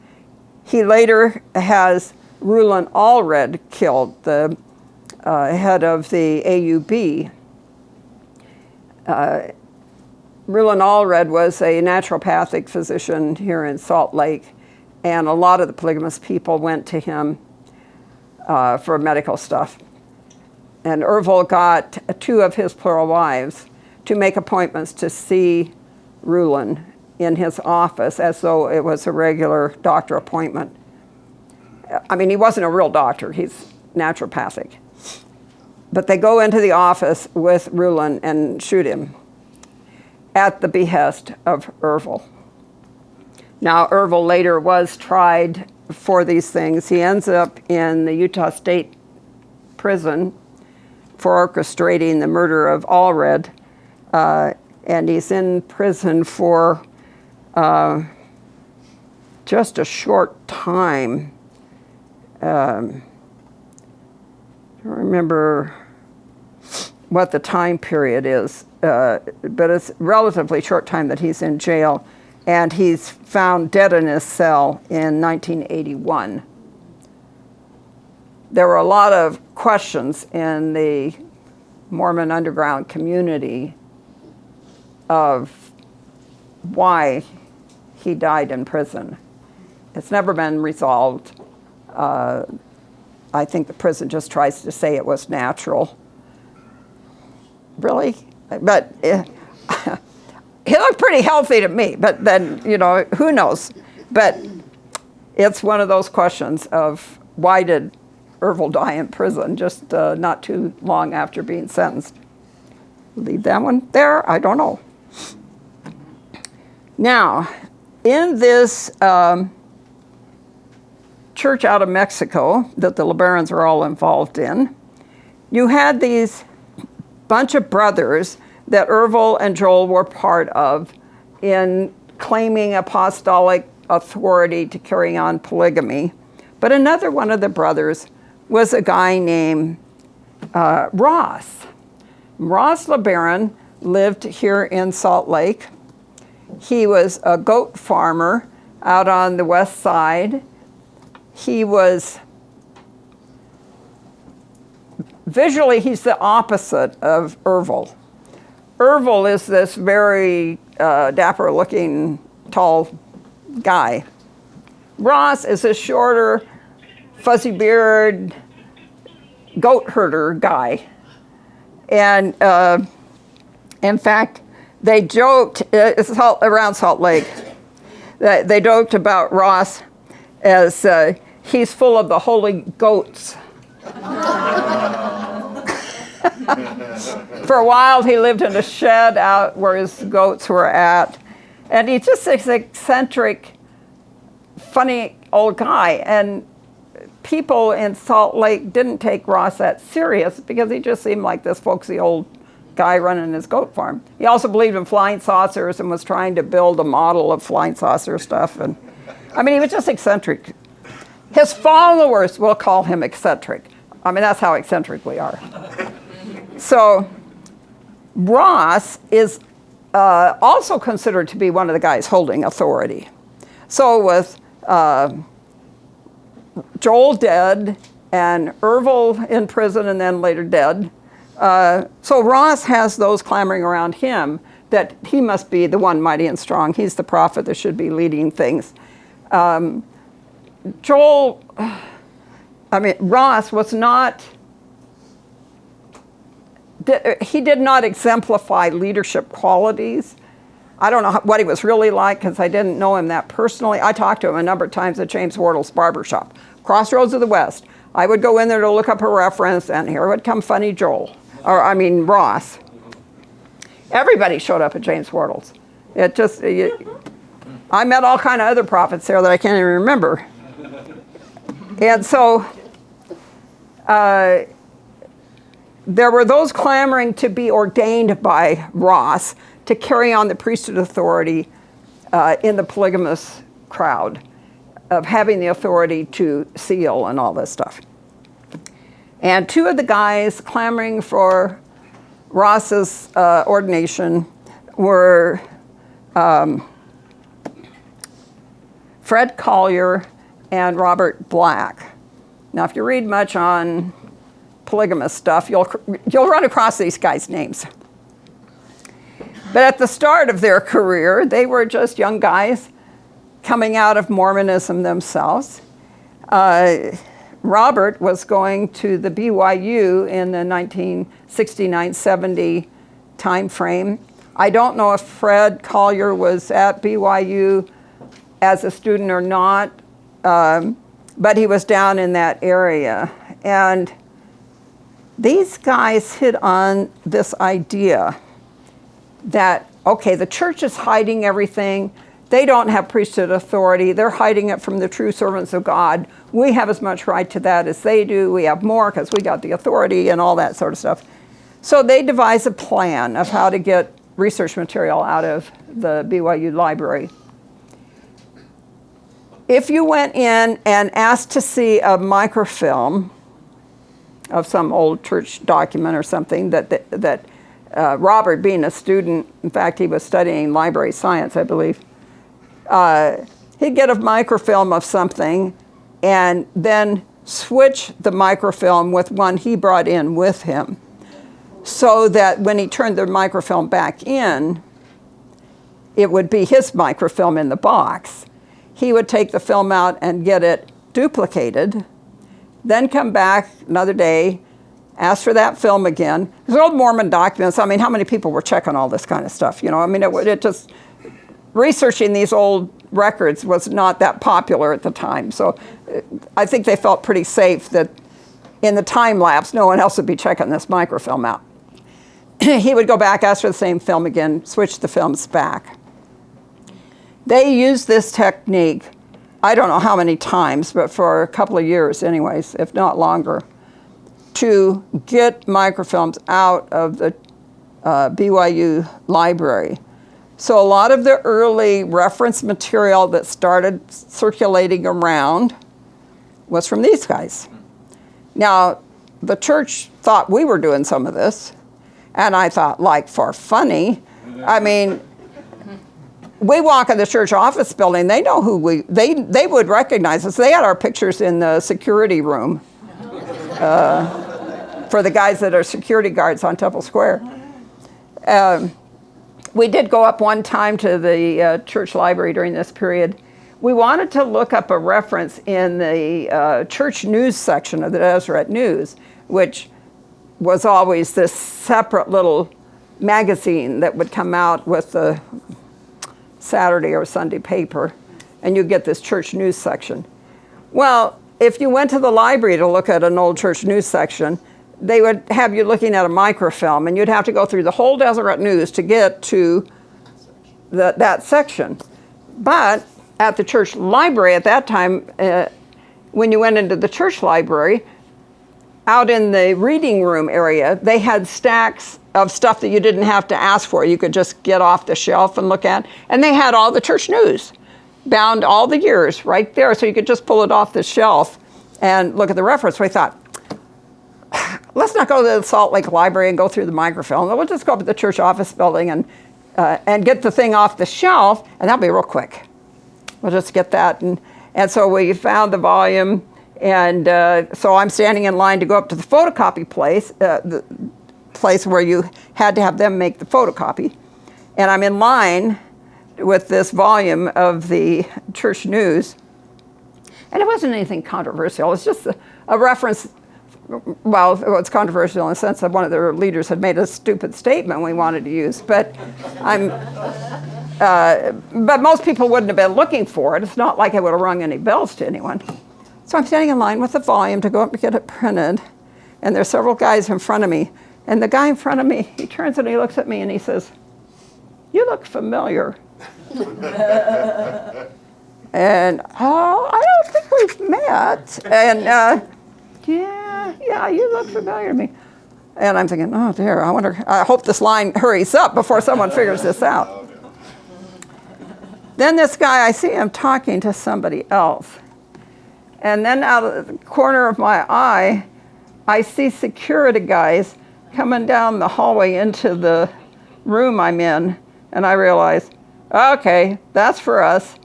He later has Leland Allred killed, the head of the AUB. Leland Allred was a naturopathic physician here in Salt Lake, and a lot of the polygamous people went to him for medical stuff. And Ervil got two of his plural wives to make appointments to see Leland in his office as though it was a regular doctor appointment. I mean, he wasn't a real doctor, he's naturopathic. But they go into the office with Leland and shoot him at the behest of Ervil. Now, Ervil later was tried for these things. He ends up in the Utah State Prison for orchestrating the murder of Allred, and he's in prison for just a short time. I don't remember what the time period is, but it's a relatively short time that he's in jail, and he's found dead in his cell in 1981. There were a lot of questions in the Mormon underground community of why he died in prison. It's never been resolved. I think the prison just tries to say it was natural. Really? But he looked pretty healthy to me, but then, you know, who knows? But it's one of those questions of why did Ervil die in prison just not too long after being sentenced. leave that one there. I don't know. Now, in this church out of Mexico that the LeBarons are all involved in, you had these bunch of brothers that Ervil and Joel were part of in claiming apostolic authority to carry on polygamy. But another one of the brothers was a guy named Ross. Ross LeBaron lived here in Salt Lake. He was a goat farmer out on the west side. He was, visually, he's the opposite of Ervil. Ervil is this very dapper-looking, tall guy. Ross is a shorter, fuzzy beard, goat herder guy. And in fact, they joked around Salt Lake. They joked about Ross as he's full of the holy goats. For a while, he lived in a shed out where his goats were at. And he's just this eccentric, funny old guy. And people in Salt Lake didn't take Ross that serious because he just seemed like this folksy old guy running his goat farm. He also believed in flying saucers and was trying to build a model of flying saucer stuff. And I mean, he was just eccentric. His followers will call him eccentric. I mean, that's how eccentric we are. So Ross is also considered to be one of the guys holding authority. So with Joel dead and Ervil in prison and then later dead, so Ross has those clamoring around him that he must be the one mighty and strong. He's the prophet that should be leading things. Ross was not, he did not exemplify leadership qualities. I don't know what he was really like because I didn't know him that personally. I talked to him a number of times at James Wardle's barbershop, Crossroads of the West. I would go in there to look up a reference, and here would come funny Ross. Everybody showed up at James Wardle's. I met all kind of other prophets there that I can't even remember. And so there were those clamoring to be ordained by Ross to carry on the priesthood authority in the polygamous crowd of having the authority to seal and all this stuff. And two of the guys clamoring for Ross's ordination were Fred Collier and Robert Black. Now, if you read much on polygamous stuff, you'll run across these guys' names. But at the start of their career, they were just young guys coming out of Mormonism themselves. Robert was going to the BYU in the 1969-70 time frame. I don't know if Fred Collier was at BYU as a student or not, but he was down in that area. And these guys hit on this idea that, okay, the church is hiding everything. They don't have priesthood authority. They're hiding it from the true servants of God. We have as much right to that as they do. We have more because we got the authority and all that sort of stuff. So they devised a plan of how to get research material out of the BYU library. If you went in and asked to see a microfilm of some old church document or something that Robert, being a student, in fact, he was studying library science, I believe, he'd get a microfilm of something and then switch the microfilm with one he brought in with him so that when he turned the microfilm back in, it would be his microfilm in the box. He would take the film out and get it duplicated, then come back another day, ask for that film again. There's old Mormon documents. I mean, how many people were checking all this kind of stuff? You know, I mean, it just, researching these old records was not that popular at the time. So I think they felt pretty safe that in the time lapse, no one else would be checking this microfilm out. he would go back, ask for the same film again, switch the films back. They used this technique, I don't know how many times, but for a couple of years anyways, if not longer, to get microfilms out of the BYU library. So a lot of the early reference material that started circulating around was from these guys. Now, the church thought we were doing some of this, and I thought, like, for funny. I mean, we walk in the church office building, they know who they would recognize us. They had our pictures in the security room for the guys that are security guards on Temple Square. We did go up one time to the church library during this period. We wanted to look up a reference in the church news section of the Deseret News, which was always this separate little magazine that would come out with the Saturday or Sunday paper, and you get this church news section. Well, if you went to the library to look at an old church news section, they would have you looking at a microfilm, and you'd have to go through the whole Deseret News to get to that section. But at the church library at that time, when you went into the church library, out in the reading room area, they had stacks of stuff that you didn't have to ask for. You could just get off the shelf and look at. And they had all the church news, bound all the years right there, so you could just pull it off the shelf and look at the reference. We thought, let's not go to the Salt Lake Library and go through the microfilm. We'll just go up to the church office building and get the thing off the shelf, and that'll be real quick. We'll just get that. And so we found the volume, and so I'm standing in line to go up to the photocopy place, the place where you had to have them make the photocopy. And I'm in line with this volume of the church news. And it wasn't anything controversial. It's just a reference. Well, it was controversial in the sense that one of their leaders had made a stupid statement we wanted to use. But but most people wouldn't have been looking for it. It's not like it would have rung any bells to anyone. So I'm standing in line with the volume to go up and get it printed. And there's several guys in front of me. And the guy in front of me, he turns and he looks at me and he says, "You look familiar." And, "Oh, I don't think we've met." And, yeah, you look familiar to me. And I'm thinking, oh dear, I hope this line hurries up before someone figures this out. Then this guy, I see him talking to somebody else. And then out of the corner of my eye, I see security guys coming down the hallway into the room I'm in. And I realize, okay, that's for us.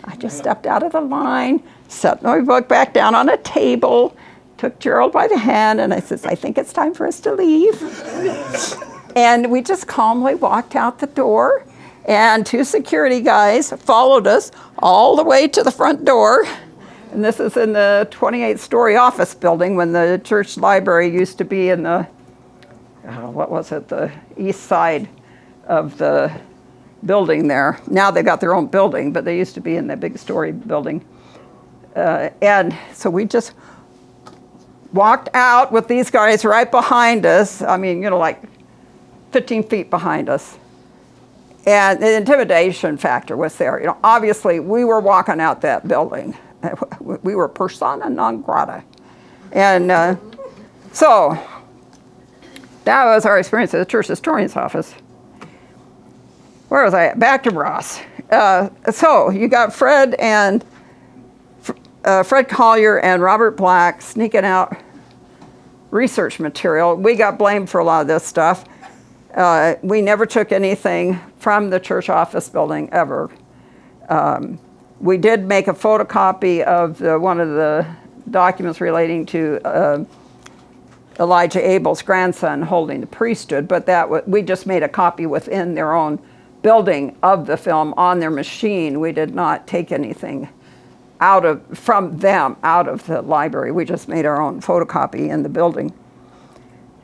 I just stepped out of the line, set my book back down on a table, took Gerald by the hand, and I says, "I think it's time for us to leave." And we just calmly walked out the door, and two security guys followed us all the way to the front door. And this is in the 28-story office building when the church library used to be in the, the east side of the building there. Now they got their own building, but they used to be in the big story building. And so we just walked out with these guys right behind us. I mean, like 15 feet behind us. And the intimidation factor was there. Obviously we were walking out that building. We were persona non grata. And so that was our experience at the church historian's office. Where was I at? Back to Ross. So you got Fred Collier and Robert Black sneaking out research material. We got blamed for a lot of this stuff. We never took anything from the church office building ever. We did make a photocopy of one of the documents relating to Elijah Abel's grandson holding the priesthood, but we just made a copy within their own building of the film on their machine. We did not take anything from them out of the library. We just made our own photocopy in the building.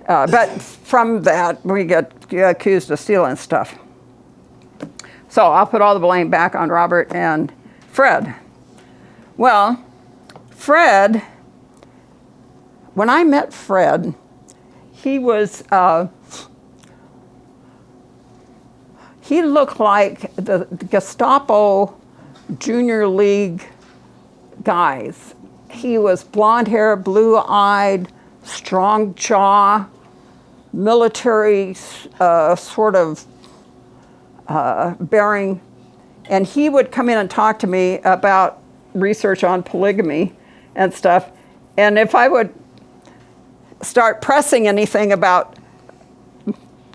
But from that, we get accused of stealing stuff. So I'll put all the blame back on Robert and Fred. Well, Fred, when I met Fred, he was he looked like the Gestapo Junior League guys. He was blonde hair, blue-eyed, strong jaw, military sort of bearing. And he would come in and talk to me about research on polygamy and stuff. And if I would start pressing anything about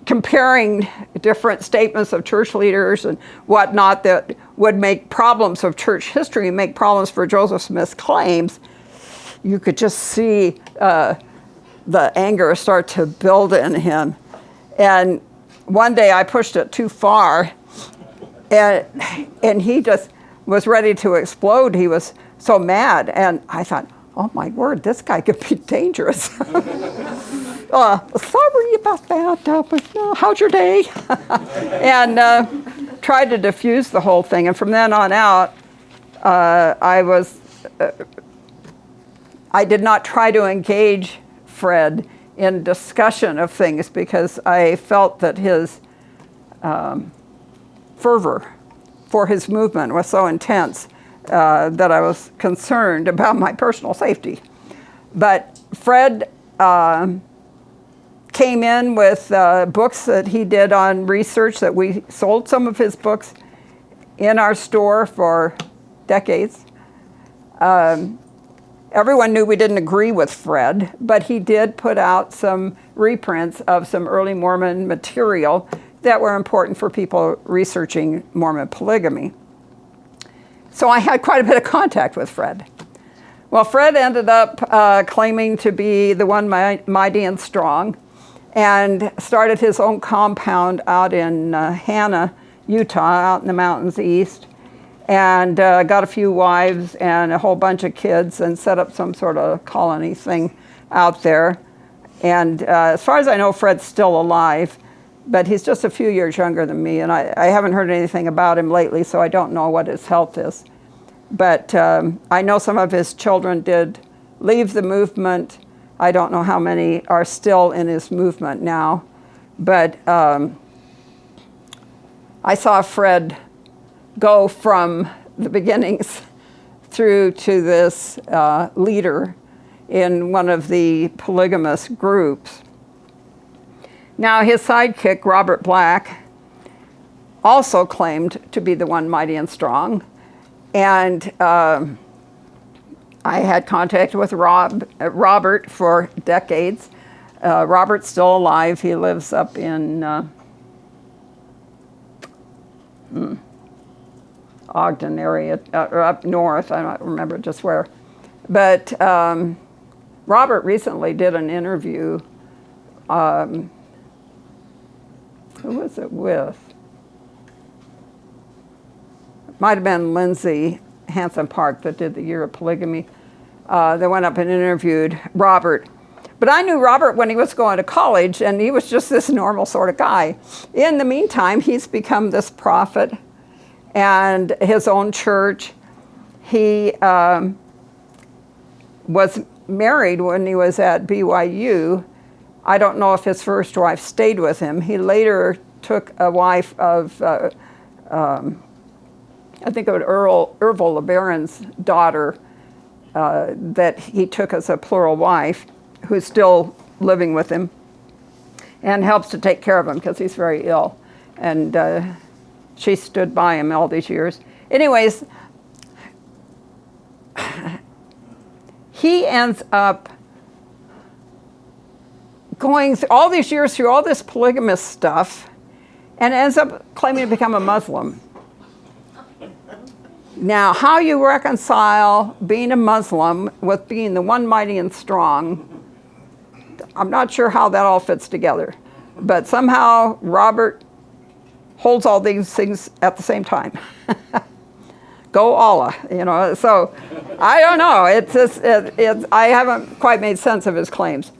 comparing different statements of church leaders and whatnot that would make problems of church history, make problems for Joseph Smith's claims, you could just see the anger start to build in him. And one day I pushed it too far, and he just was ready to explode. He was so mad, and I thought, oh my word, this guy could be dangerous. Sorry about that, but how's your day? And tried to diffuse the whole thing. And from then on out, I did not try to engage Fred in discussion of things because I felt that his fervor for his movement was so intense that I was concerned about my personal safety. But Fred came in with books that he did on research that we sold some of his books in our store for decades. Everyone knew we didn't agree with Fred, but he did put out some reprints of some early Mormon material that were important for people researching Mormon polygamy. So I had quite a bit of contact with Fred. Well, Fred ended up claiming to be the one mighty and strong, and started his own compound out in Hanna, Utah, out in the mountains east, and got a few wives and a whole bunch of kids and set up some sort of colony thing out there. And as far as I know, Fred's still alive, but he's just a few years younger than me, and I haven't heard anything about him lately, so I don't know what his health is. But I know some of his children did leave the movement. I don't know how many are still in his movement now, but I saw Fred go from the beginnings through to this leader in one of the polygamous groups. Now his sidekick, Robert Black, also claimed to be the one mighty and strong, and I had contact with Robert for decades. Robert's still alive. He lives up in Ogden area, or up north. I don't remember just where. But Robert recently did an interview. Who was it with? Might have been Lindsay Hanson Park that did the Year of Polygamy. They went up and interviewed Robert. But I knew Robert when he was going to college, and he was just this normal sort of guy. In the meantime, he's become this prophet and his own church. He was married when he was at BYU. I don't know if his first wife stayed with him. He later took a wife of I think it was Ervil LeBarons' daughter that he took as a plural wife, who's still living with him and helps to take care of him because he's very ill. And she stood by him all these years. Anyways, he ends up going through all these years through all this polygamous stuff and ends up claiming to become a Muslim. Now, how you reconcile being a Muslim with being the one mighty and strong, I'm not sure how that all fits together. But somehow Robert holds all these things at the same time. Go Allah, you know. So I don't know. It's just, I haven't quite made sense of his claims.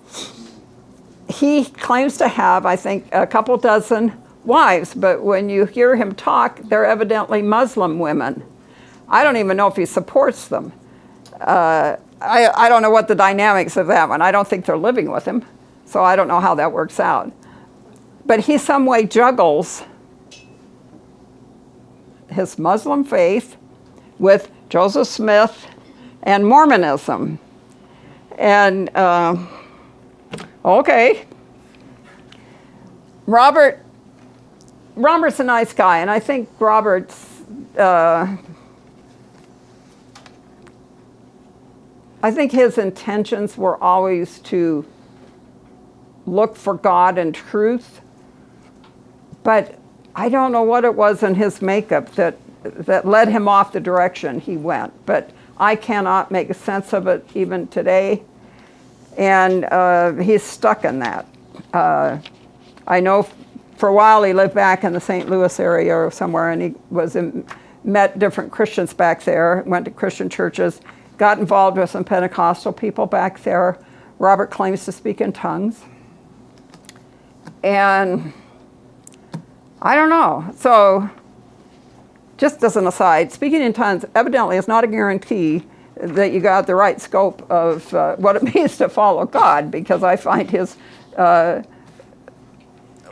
He claims to have, I think, a couple dozen wives, but when you hear him talk, they're evidently Muslim women. I don't even know if he supports them. I don't know what the dynamics of that one. I don't think they're living with him, so I don't know how that works out. But he some way juggles his Muslim faith with Joseph Smith and Mormonism. And, okay. Robert's a nice guy, and I think Robert's, I think his intentions were always to look for God and truth, but I don't know what it was in his makeup that led him off the direction he went, but I cannot make sense of it even today, and he's stuck in that. I know for a while he lived back in the St. Louis area or somewhere, and he met different Christians back there, went to Christian churches, got involved with some Pentecostal people back there. Robert claims to speak in tongues. And I don't know. So just as an aside, speaking in tongues evidently is not a guarantee that you got the right scope of what it means to follow God, because I find his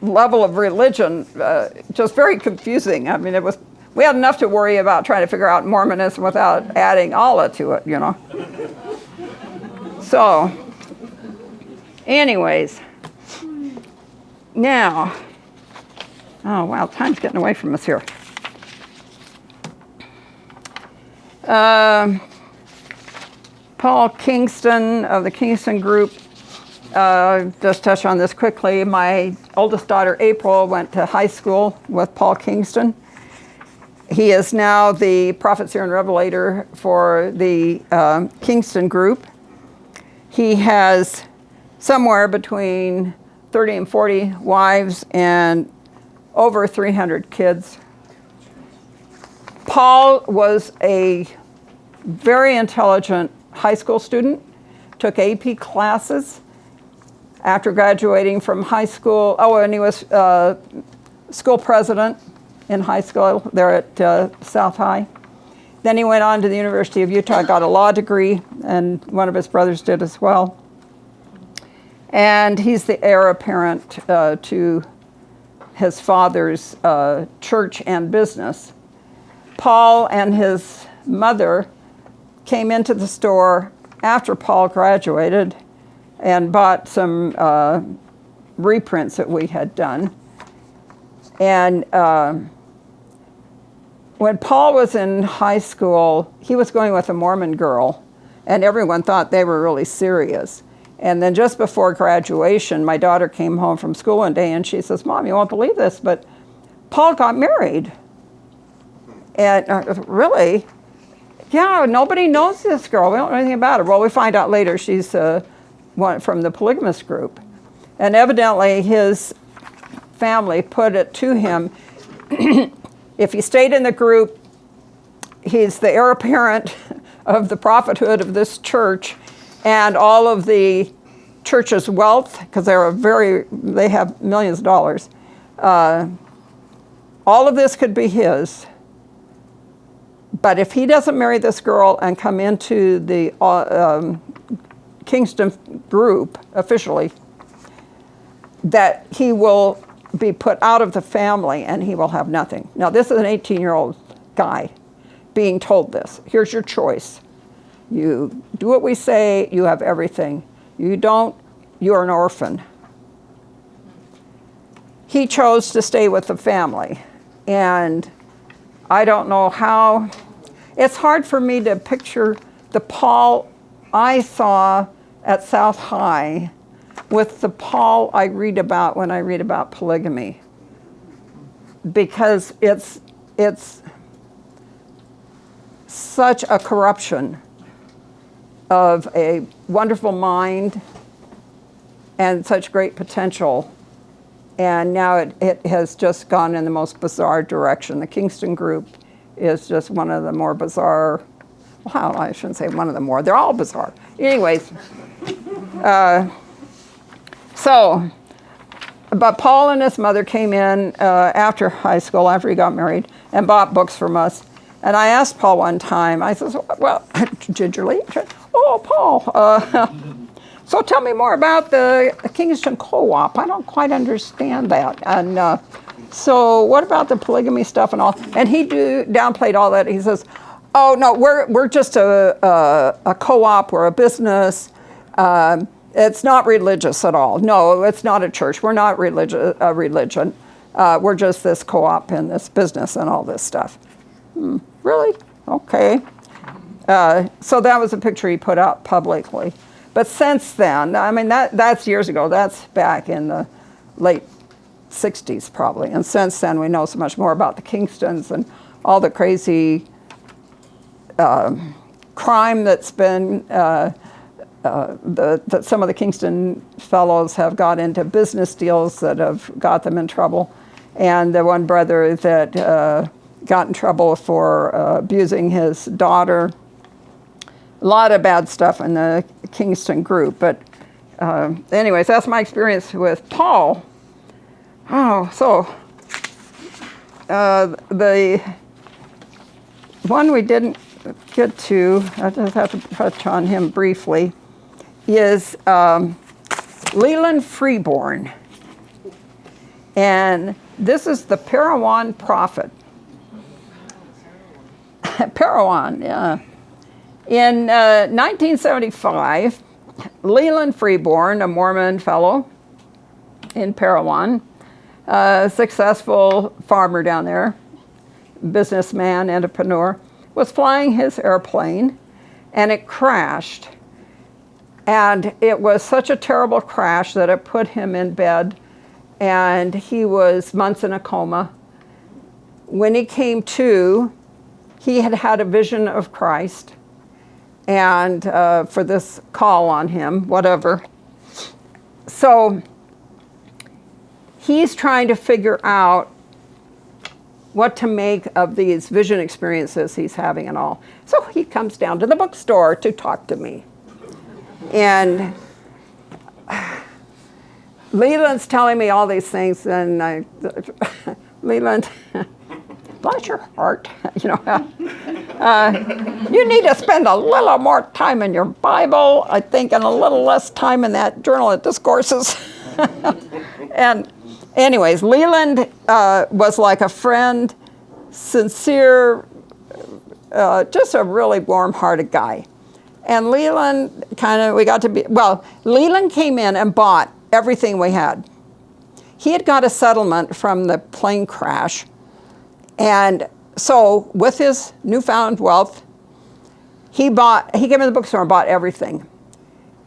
level of religion just very confusing. I mean, we had enough to worry about trying to figure out Mormonism without adding Allah to it, you know. So, anyways, now, oh wow, time's getting away from us here. Paul Kingston of the Kingston group, just touch on this quickly. My oldest daughter, April, went to high school with Paul Kingston. He is now the prophet, seer, and revelator for the Kingston group. He has somewhere between 30 and 40 wives and over 300 kids. Paul was a very intelligent high school student, took AP classes after graduating from high school. Oh, and he was school president in high school there at South High. Then he went on to the University of Utah, got a law degree, and one of his brothers did as well. And he's the heir apparent to his father's church and business. Paul and his mother came into the store after Paul graduated and bought some reprints that we had done. And when Paul was in high school, he was going with a Mormon girl, and everyone thought they were really serious. And then just before graduation, my daughter came home from school one day and she says, "Mom, you won't believe this, but Paul got married." And really? Yeah, nobody knows this girl. We don't know anything about her. Well, we find out later she's one from the Polygamous group. And evidently his family put it to him, if he stayed in the group, he's the heir apparent of the prophethood of this church and all of the church's wealth, because they have millions of dollars. All of this could be his. But if he doesn't marry this girl and come into the Kingston group officially, that he will be put out of the family and he will have nothing. Now, this is an 18-year-old guy being told this. Here's your choice. You do what we say, you have everything. You don't, you're an orphan. He chose to stay with the family. And I don't know how, it's hard for me to picture the Paul I saw at South High with the Paul I read about when I read about polygamy. Because it's such a corruption of a wonderful mind and such great potential. And now it has just gone in the most bizarre direction. The Kingston group is just one of the more bizarre, well, I shouldn't say one of the more, they're all bizarre. Anyways, but Paul and his mother came in after high school, after he got married, and bought books from us. And I asked Paul one time, I said, well, gingerly, "Oh, Paul, so tell me more about the Kingston Co-op. I don't quite understand that." And So what about the polygamy stuff and all? And he downplayed all that. He says, oh, no, we're just a co-op. We're a business. It's not religious at all. No, it's not a church. We're not a religion. We're just this co-op and this business and all this stuff. Really? Okay. So that was a picture he put out publicly. But since then, I mean, that's years ago. That's back in the late 60s probably. And since then, we know so much more about the Kingstons and all the crazy crime that's been, that some of the Kingston fellows have got into business deals that have got them in trouble. And the one brother that got in trouble for abusing his daughter. A lot of bad stuff in the Kingston group. But anyways, that's my experience with Paul. Oh, so the one we didn't get to, I just have to touch on him briefly, is Leland Freeborn. And this is the Parowan prophet. Parowan, yeah. In 1975, Leland Freeborn, a Mormon fellow in Parowan, a successful farmer down there, businessman, entrepreneur, was flying his airplane and it crashed. And it was such a terrible crash that it put him in bed and he was months in a coma. When he came to, he had had a vision of Christ and for this call on him, whatever. So he's trying to figure out what to make of these vision experiences he's having and all. So he comes down to the bookstore to talk to me. And Leland's telling me all these things, and Leland, bless your heart, you know. You need to spend a little more time in your Bible, I think, and a little less time in that journal of discourses. And anyways, Leland was like a friend, sincere, just a really warm-hearted guy. And Leland we got to be, well, Leland came in and bought everything we had. He had got a settlement from the plane crash. And so with his newfound wealth, he came in the bookstore and bought everything.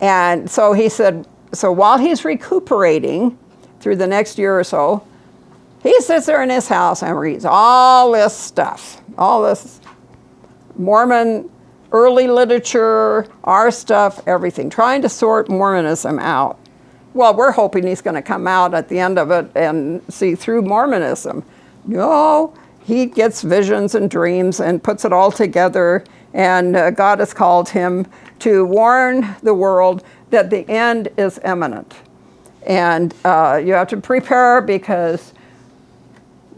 And so he said, so while he's recuperating through the next year or so, he sits there in his house and reads all this stuff, all this Mormon early literature, our stuff, everything, trying to sort Mormonism out. Well, we're hoping he's going to come out at the end of it and see through Mormonism. No, he gets visions and dreams and puts it all together, and God has called him to warn the world that the end is imminent. And you have to prepare because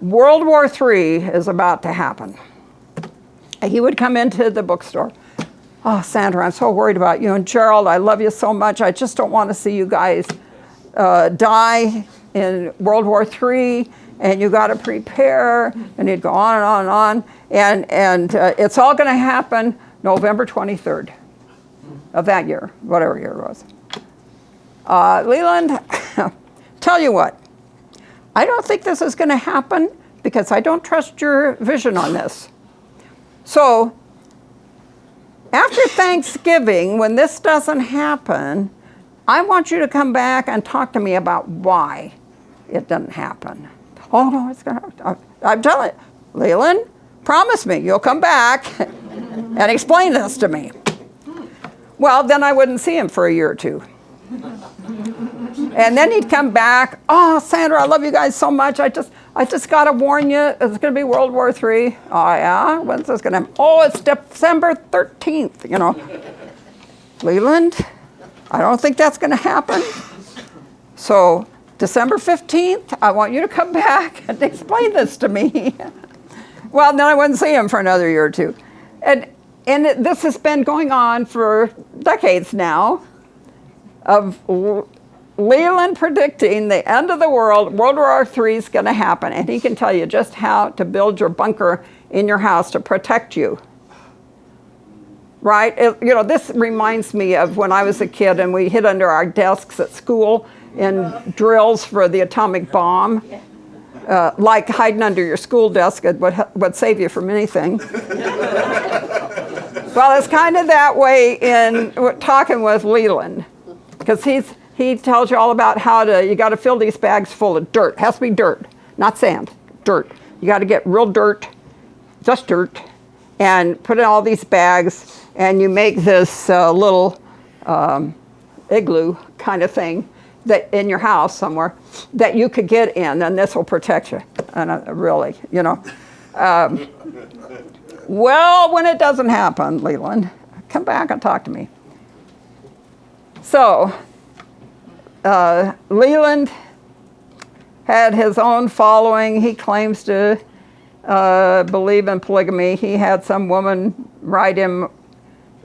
World War III is about to happen. He would come into the bookstore. Oh, Sandra, I'm so worried about you and Gerald. I love you so much. I just don't want to see you guys die in World War III, and you got to prepare. And he'd go on and on and on. And it's all going to happen November 23rd of that year, whatever year it was. Leland, tell you what, I don't think this is going to happen because I don't trust your vision on this. So after Thanksgiving, when this doesn't happen, I want you to come back and talk to me about why it doesn't happen. Oh, no, it's going to happen. I'm telling you, Leland, promise me you'll come back and explain this to me. Well, then I wouldn't see him for a year or two. And then he'd come back. Oh, Sandra, I love you guys so much. I just got to warn you, it's going to be World War III. Oh, yeah? When's this going to happen? Oh, it's December 13th, you know. Leland, I don't think that's going to happen. So December 15th, I want you to come back and explain this to me. Well, then I wouldn't see him for another year or two. And this has been going on for decades now, of Leland predicting the end of the world, World War III is going to happen, and he can tell you just how to build your bunker in your house to protect you. Right? This reminds me of when I was a kid and we hid under our desks at school in drills for the atomic bomb. Like hiding under your school desk would save you from anything. Well, it's kind of that way in talking with Leland, because he tells you all about you got to fill these bags full of dirt. It has to be dirt, not sand, dirt. You got to get real dirt, just dirt, and put in all these bags, and you make this little igloo kind of thing that in your house somewhere that you could get in, and this will protect you. And really, well, when it doesn't happen, Leland, come back and talk to me. So, Leland had his own following. He claims to believe in polygamy. He had some woman write him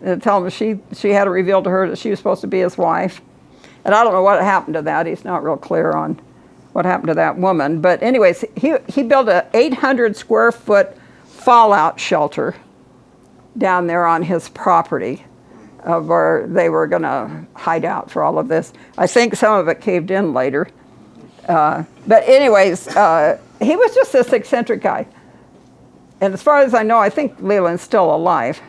and tell him she had to reveal to her that she was supposed to be his wife. And I don't know what happened to that. He's not real clear on what happened to that woman. But anyways, he built a 800 square foot fallout shelter down there on his property where they were going to hide out for all of this. I think some of it caved in later. But anyways, he was just this eccentric guy. And as far as I know, I think Leland's still alive.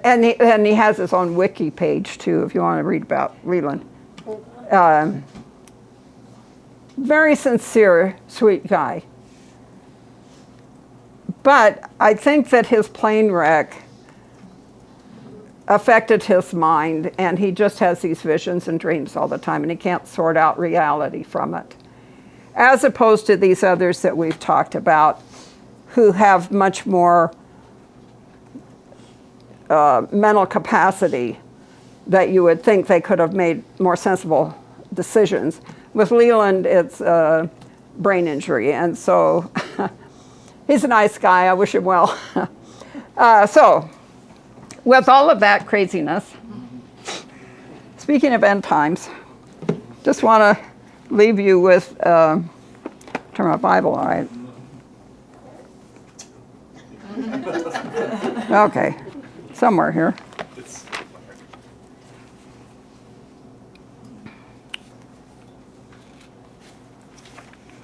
And he has his own wiki page, too, if you want to read about Leland. Very sincere, sweet guy. But I think that his plane wreck affected his mind, and he just has these visions and dreams all the time, and he can't sort out reality from it. As opposed to these others that we've talked about, who have much more mental capacity that you would think they could have made more sensible decisions. With Leland, it's brain injury, and so he's a nice guy. I wish him well. So, with all of that craziness, speaking of end times, just want to leave you with, turn my Bible, all right? Okay. Somewhere here.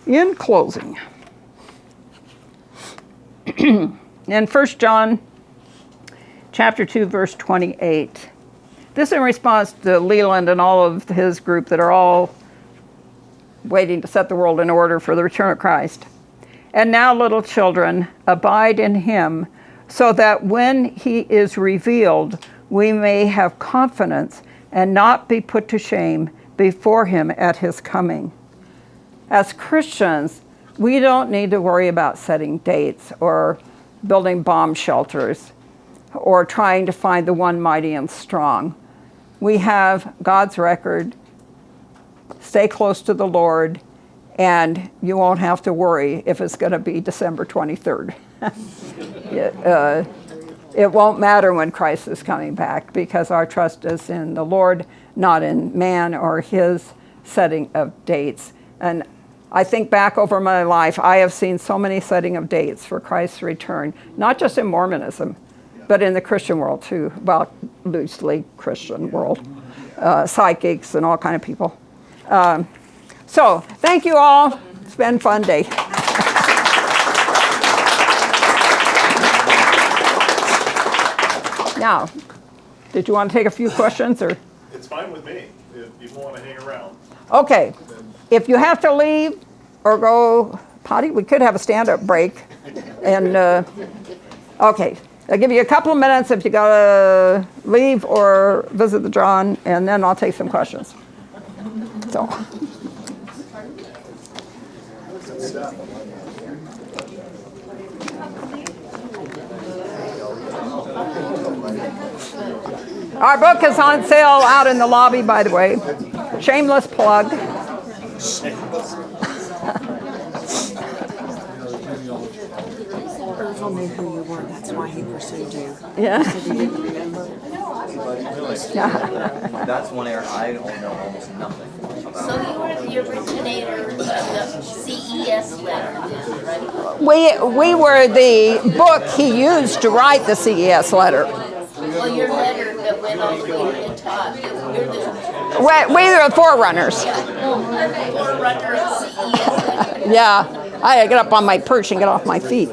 In closing, in 1 John chapter 2, verse 28, this in response to Leland and all of his group that are all waiting to set the world in order for the return of Christ. And now, little children, abide in him, so that when he is revealed, we may have confidence and not be put to shame before him at his coming. As Christians, we don't need to worry about setting dates or building bomb shelters or trying to find the one mighty and strong. We have God's record. Stay close to the Lord, and you won't have to worry if it's going to be December 23rd. It won't matter when Christ is coming back, because our trust is in the Lord, not in man or his setting of dates. And I think back over my life, I have seen so many setting of dates for Christ's return, not just in Mormonism, but in the Christian world too. Well, loosely Christian world, psychics and all kind of people. So thank you all. It's been a fun day. Now, did you want to take a few questions, or? It's fine with me, if people want to hang around. Okay. If you have to leave or go potty, we could have a stand-up break. And, okay. I'll give you a couple of minutes if you got to leave or visit the John, and then I'll take some questions. So. Our book is on sale out in the lobby, by the way. Shameless plug. Earl knew who you were. That's why he pursued you. Yeah. He said he didn't remember. That's one area I don't know almost nothing about. So you were the originator of the CES letter, right? We were the book he used to write the CES letter. Well, your letter that went all the way to the top, you're the We were the forerunners. forerunner of CES letter. Yeah, I had to get up on my perch and get off my feet.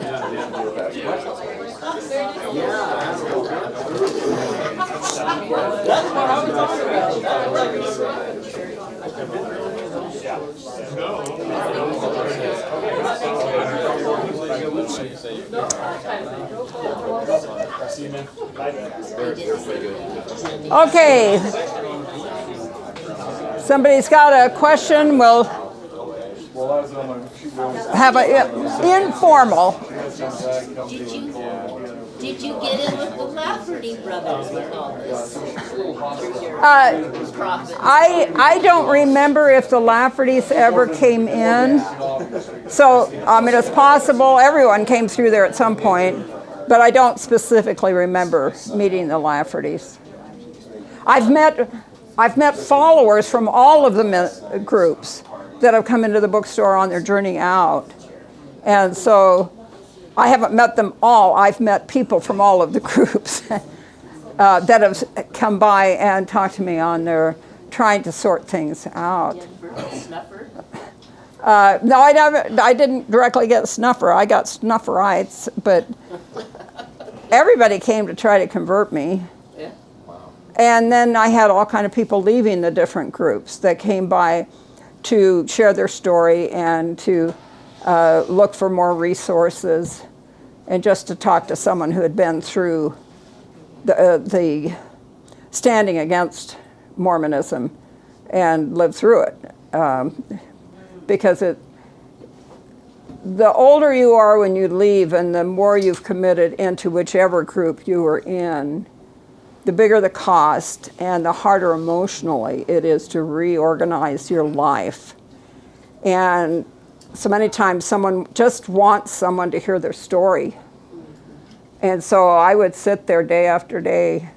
Okay. Somebody's got a question, we'll have an informal. Did you get in with the Lafferty brothers with all this? Profit. I don't remember if the Laffertys ever came in. So, it's possible everyone came through there at some point, but I don't specifically remember meeting the Laffertys. I've met followers from all of the groups that have come into the bookstore on their journey out. And so I haven't met them all. I've met people from all of the groups that have come by and talked to me on their trying to sort things out. Snuffer? No, I didn't directly get snuffer. I got snufferites, but everybody came to try to convert me. Yeah. And then I had all kind of people leaving the different groups that came by to share their story and to look for more resources and just to talk to someone who had been through the standing against Mormonism and lived through it. Because the older you are when you leave and the more you've committed into whichever group you were in, the bigger the cost and the harder emotionally it is to reorganize your life. And so many times someone just wants someone to hear their story. And so I would sit there day after day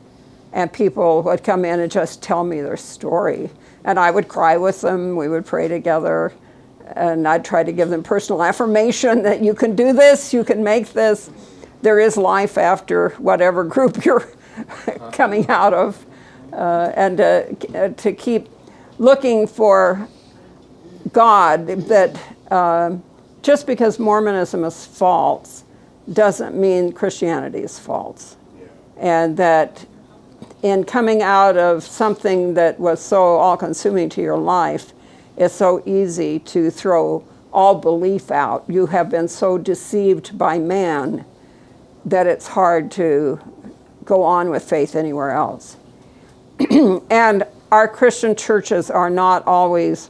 and people would come in and just tell me their story. And I would cry with them, we would pray together, and I'd try to give them personal affirmation that you can do this, you can make this. There is life after whatever group you're coming out of. And to keep looking for God, that just because Mormonism is false doesn't mean Christianity is false. And that in coming out of something that was so all-consuming to your life, it's so easy to throw all belief out. You have been so deceived by man that it's hard to go on with faith anywhere else. And our Christian churches are not always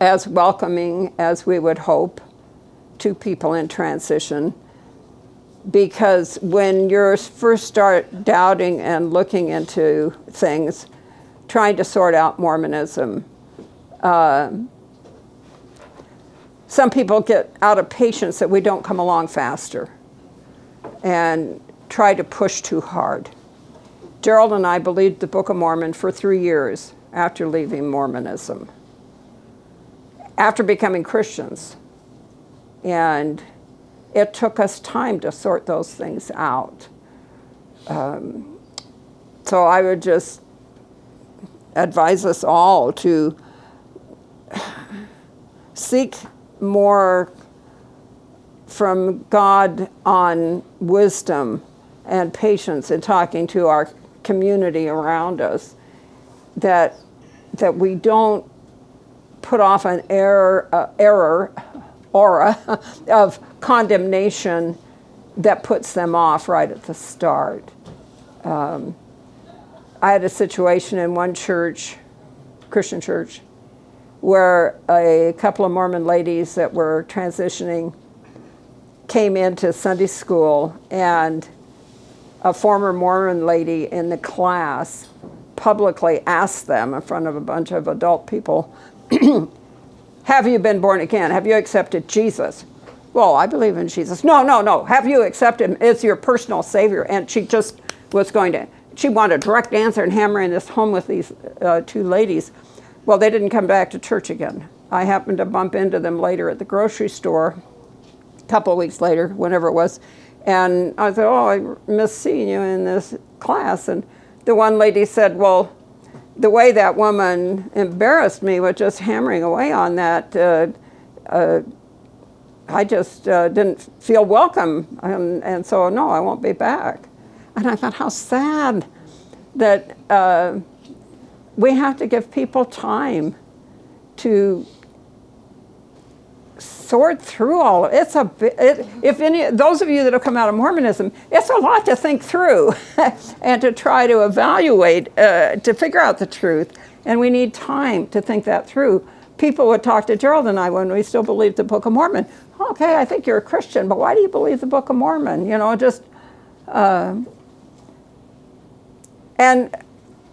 as welcoming as we would hope to people in transition, because when you first start doubting and looking into things, trying to sort out Mormonism, some people get out of patience that we don't come along faster and try to push too hard. Gerald and I believed the Book of Mormon for 3 years after leaving Mormonism, after becoming Christians. And it took us time to sort those things out. So I would just advise us all to seek more from God on wisdom and patience in talking to our community around us, that we don't put off an aura of condemnation that puts them off right at the start. I had a situation in one church, Christian church, where a couple of Mormon ladies that were transitioning came into Sunday school, and a former Mormon lady in the class publicly asked them in front of a bunch of adult people, have you been born again? Have you accepted Jesus? Well, I believe in Jesus. No. Have you accepted him as your personal savior? And she just was going to she wanted a direct answer and hammering this home with these two ladies. Well, they didn't come back to church again. I happened to bump into them later at the grocery store, a couple of weeks later, whenever it was. And I said, oh, I miss seeing you in this class. And the one lady said, well, the way that woman embarrassed me with just hammering away on that, I just didn't feel welcome. And so, no, I won't be back. And I thought, how sad that we have to give people time to sort through all of it. If any, those of you that have come out of Mormonism, it's a lot to think through and to try to evaluate, to figure out the truth. And we need time to think that through. People would talk to Gerald and I when we still believed the Book of Mormon. Okay, I think you're a Christian, but why do you believe the Book of Mormon? You know, just... and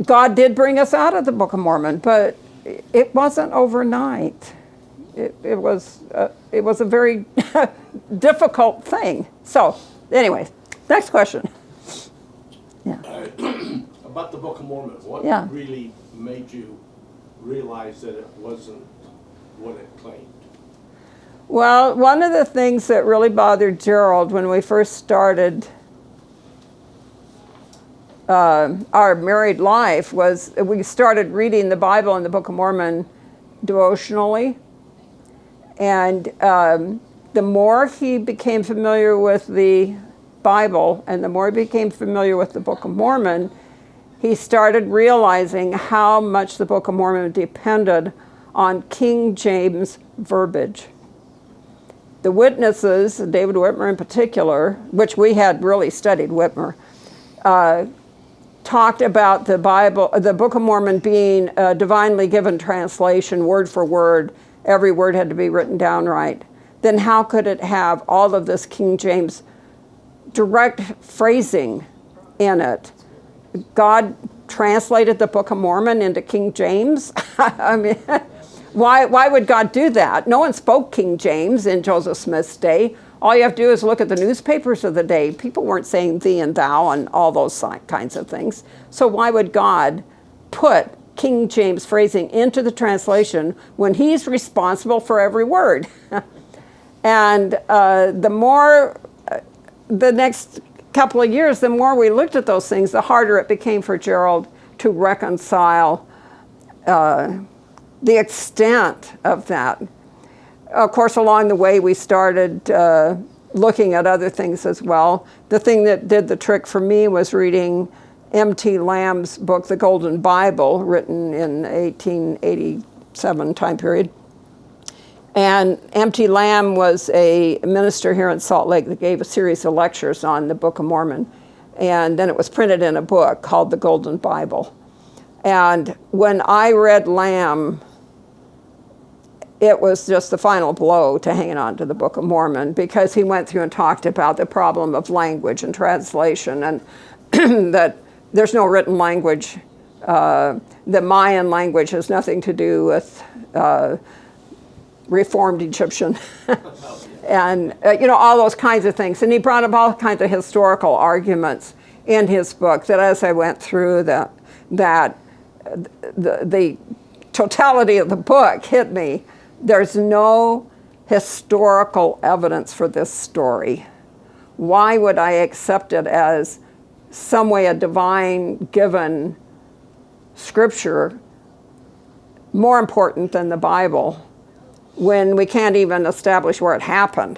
God did bring us out of the Book of Mormon, but it wasn't overnight. It was a very difficult thing. So, anyways, next question. Yeah. About the Book of Mormon, what really made you realize that it wasn't what it claimed? Well, one of the things that really bothered Gerald when we first started our married life was we started reading the Bible and the Book of Mormon devotionally. And the more he became familiar with the Bible and the more he became familiar with the Book of Mormon, he started realizing how much the Book of Mormon depended on King James verbiage. The witnesses, David Whitmer in particular, which we had really studied Whitmer, talked about the Bible, the Book of Mormon being a divinely given translation, word for word. Every word had to be written down right. Then how could it have all of this King James direct phrasing in it? God translated the Book of Mormon into King James? I mean, why would God do that? No one spoke King James in Joseph Smith's day. All you have to do is look at the newspapers of the day. People weren't saying thee and thou and all those kinds of things. So why would God put King James phrasing into the translation when he's responsible for every word? And the more, the next couple of years, the more we looked at those things, the harder it became for Gerald to reconcile the extent of that. Of course, along the way, we started looking at other things as well. The thing that did the trick for me was reading M.T. Lamb's book, The Golden Bible, written in 1887 time period. And M.T. Lamb was a minister here in Salt Lake that gave a series of lectures on the Book of Mormon. And then it was printed in a book called The Golden Bible. And when I read Lamb, it was just the final blow to hanging on to the Book of Mormon, because he went through and talked about the problem of language and translation, and that there's no written language. The Mayan language has nothing to do with Reformed Egyptian. And, all those kinds of things. And he brought up all kinds of historical arguments in his book that as I went through the totality of the book hit me. There's no historical evidence for this story. Why would I accept it as some way a divine given scripture more important than the Bible when we can't even establish where it happened?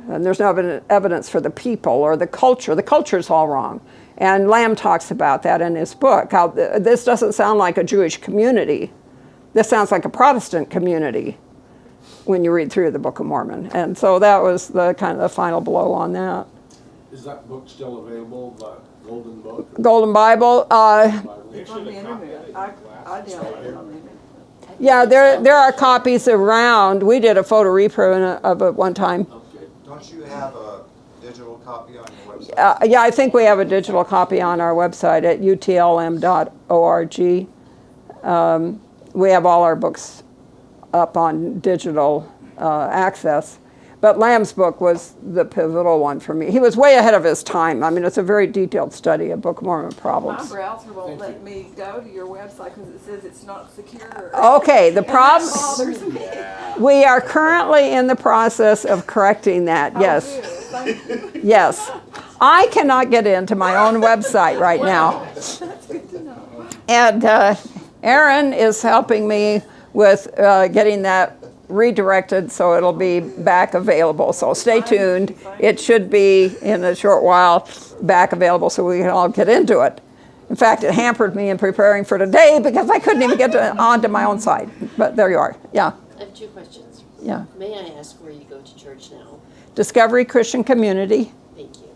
And there's no evidence for the people or the culture. The culture's all wrong. And Lamb talks about that in his book, how this doesn't sound like a Jewish community. This sounds like a Protestant community when you read through the Book of Mormon. And so that was the kind of the final blow on that. Is that book still available, the Golden Book? Golden Bible. It's on the internet. I downloaded it on the internet. Yeah, there are copies around. We did a photo reprint of it one time. Okay. Don't you have a digital copy on your website? Yeah, I think we have a digital copy on our website at utlm.org. We have all our books up on digital access. But Lamb's book was the pivotal one for me. He was way ahead of his time. I mean, it's a very detailed study of Book of Mormon My problems. browser won't let me go to your website because it says it's not secure. Okay, the And that problem, bothers me. we are currently in the process of correcting that, yes. Oh, good. Thank you. Yes. I cannot get into my own website right now. That's good to know. And Aaron is helping me with getting that redirected so it'll be back available. So stay tuned. It should be in a short while back available so we can all get into it. In fact, it hampered me in preparing for today because I couldn't even get onto my own site. But there you are. Yeah. I have two questions. Yeah. May I ask where you go to church now? Discovery Christian Community. Thank you.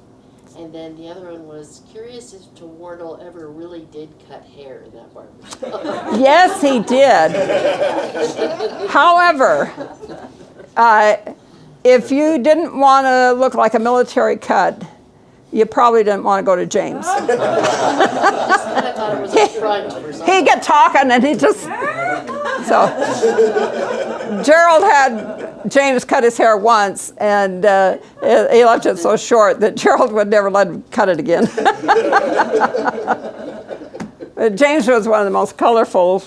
And then the other one was curious if to Wardle ever really did cut hair in that barbershop. Yes, he did. However, if you didn't want to look like a military cut, you probably didn't want to go to James. I thought it was a front for something. He'd get talking and he just, so. Gerald had James cut his hair once and he left it so short that Gerald would never let him cut it again. James was one of the most colorful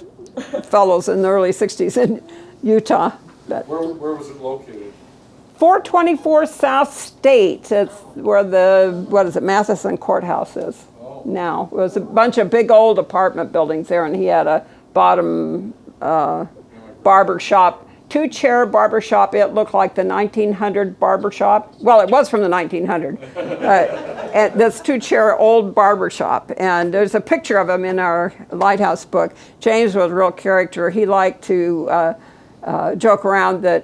fellows in the early 60s in Utah. But Where was it located? 424 South State. It's where the, Matheson Courthouse is now. It was a bunch of big old apartment buildings there, and he had a bottom barber shop, two-chair barber shop. It looked like the 1900 barber shop. Well, it was from the 1900. And this two-chair old barber shop. And there's a picture of him in our Lighthouse book. James was a real character. He liked to joke around that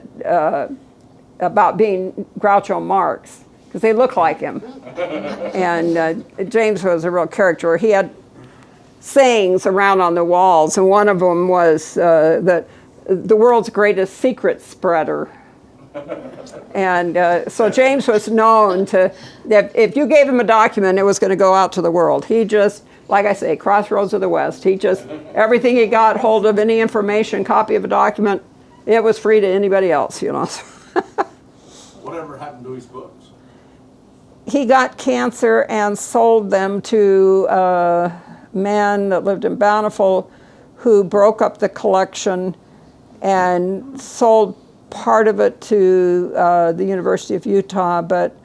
about being Groucho Marx, because they look like him. And James was a real character. He had sayings around on the walls, and one of them was that the world's greatest secret spreader. And so James was known to, if you gave him a document, it was going to go out to the world. He just, like I say, crossroads of the West. He just, everything he got hold of, any information, copy of a document, it was free to anybody else, you know. Whatever happened to his books? He got cancer and sold them to a man that lived in Bountiful who broke up the collection and sold part of it to the University of Utah, but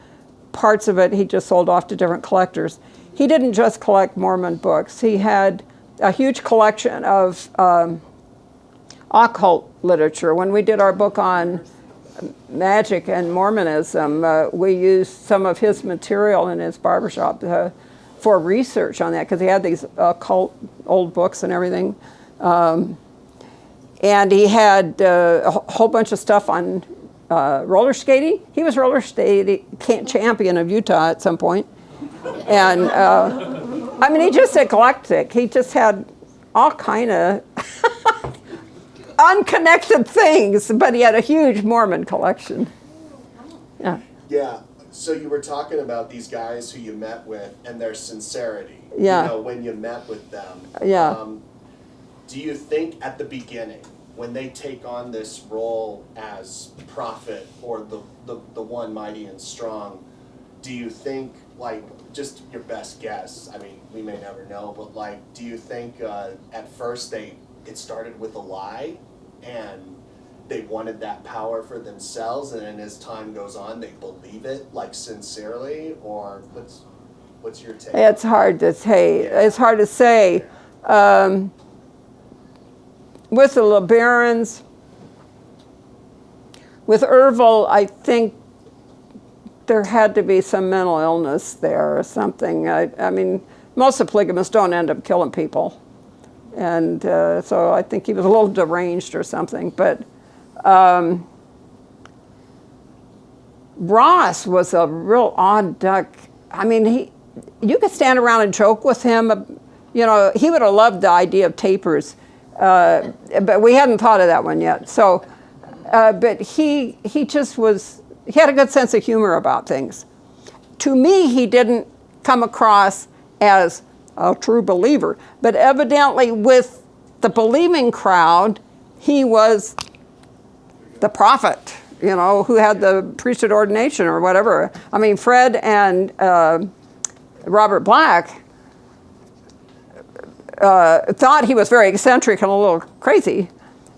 parts of it he just sold off to different collectors. He didn't just collect Mormon books. He had a huge collection of occult literature. When we did our book on magic and Mormonism, we used some of his material in his barbershop for research on that, because he had these occult old books and everything. And he had a whole bunch of stuff on roller skating. He was roller skating champion of Utah at some point. And I mean, he just eclectic. He just had all kind of unconnected things, but he had a huge Mormon collection. Yeah. Yeah. So you were talking about these guys who you met with and their sincerity. Yeah. You know, when you met with them. Yeah. Do you think at the beginning, when they take on this role as prophet or the one mighty and strong, do you think, like, just your best guess, I mean, we may never know, but like, do you think at first it started with a lie and they wanted that power for themselves, and then as time goes on they believe it, like, sincerely? Or what's your take? It's hard to say. It's hard to say. With the LeBarons, with Ervil, I think there had to be some mental illness there or something. I mean, most of the polygamists don't end up killing people. And so I think he was a little deranged or something. But Ross was a real odd duck. I mean, you could stand around and joke with him. You know, he would have loved the idea of tapers. But we hadn't thought of that one yet. So, but he just was, he had a good sense of humor about things. To me, he didn't come across as a true believer, but evidently with the believing crowd, he was the prophet. you know, who had the priesthood ordination or whatever. I mean, Fred and Robert Black thought he was very eccentric and a little crazy,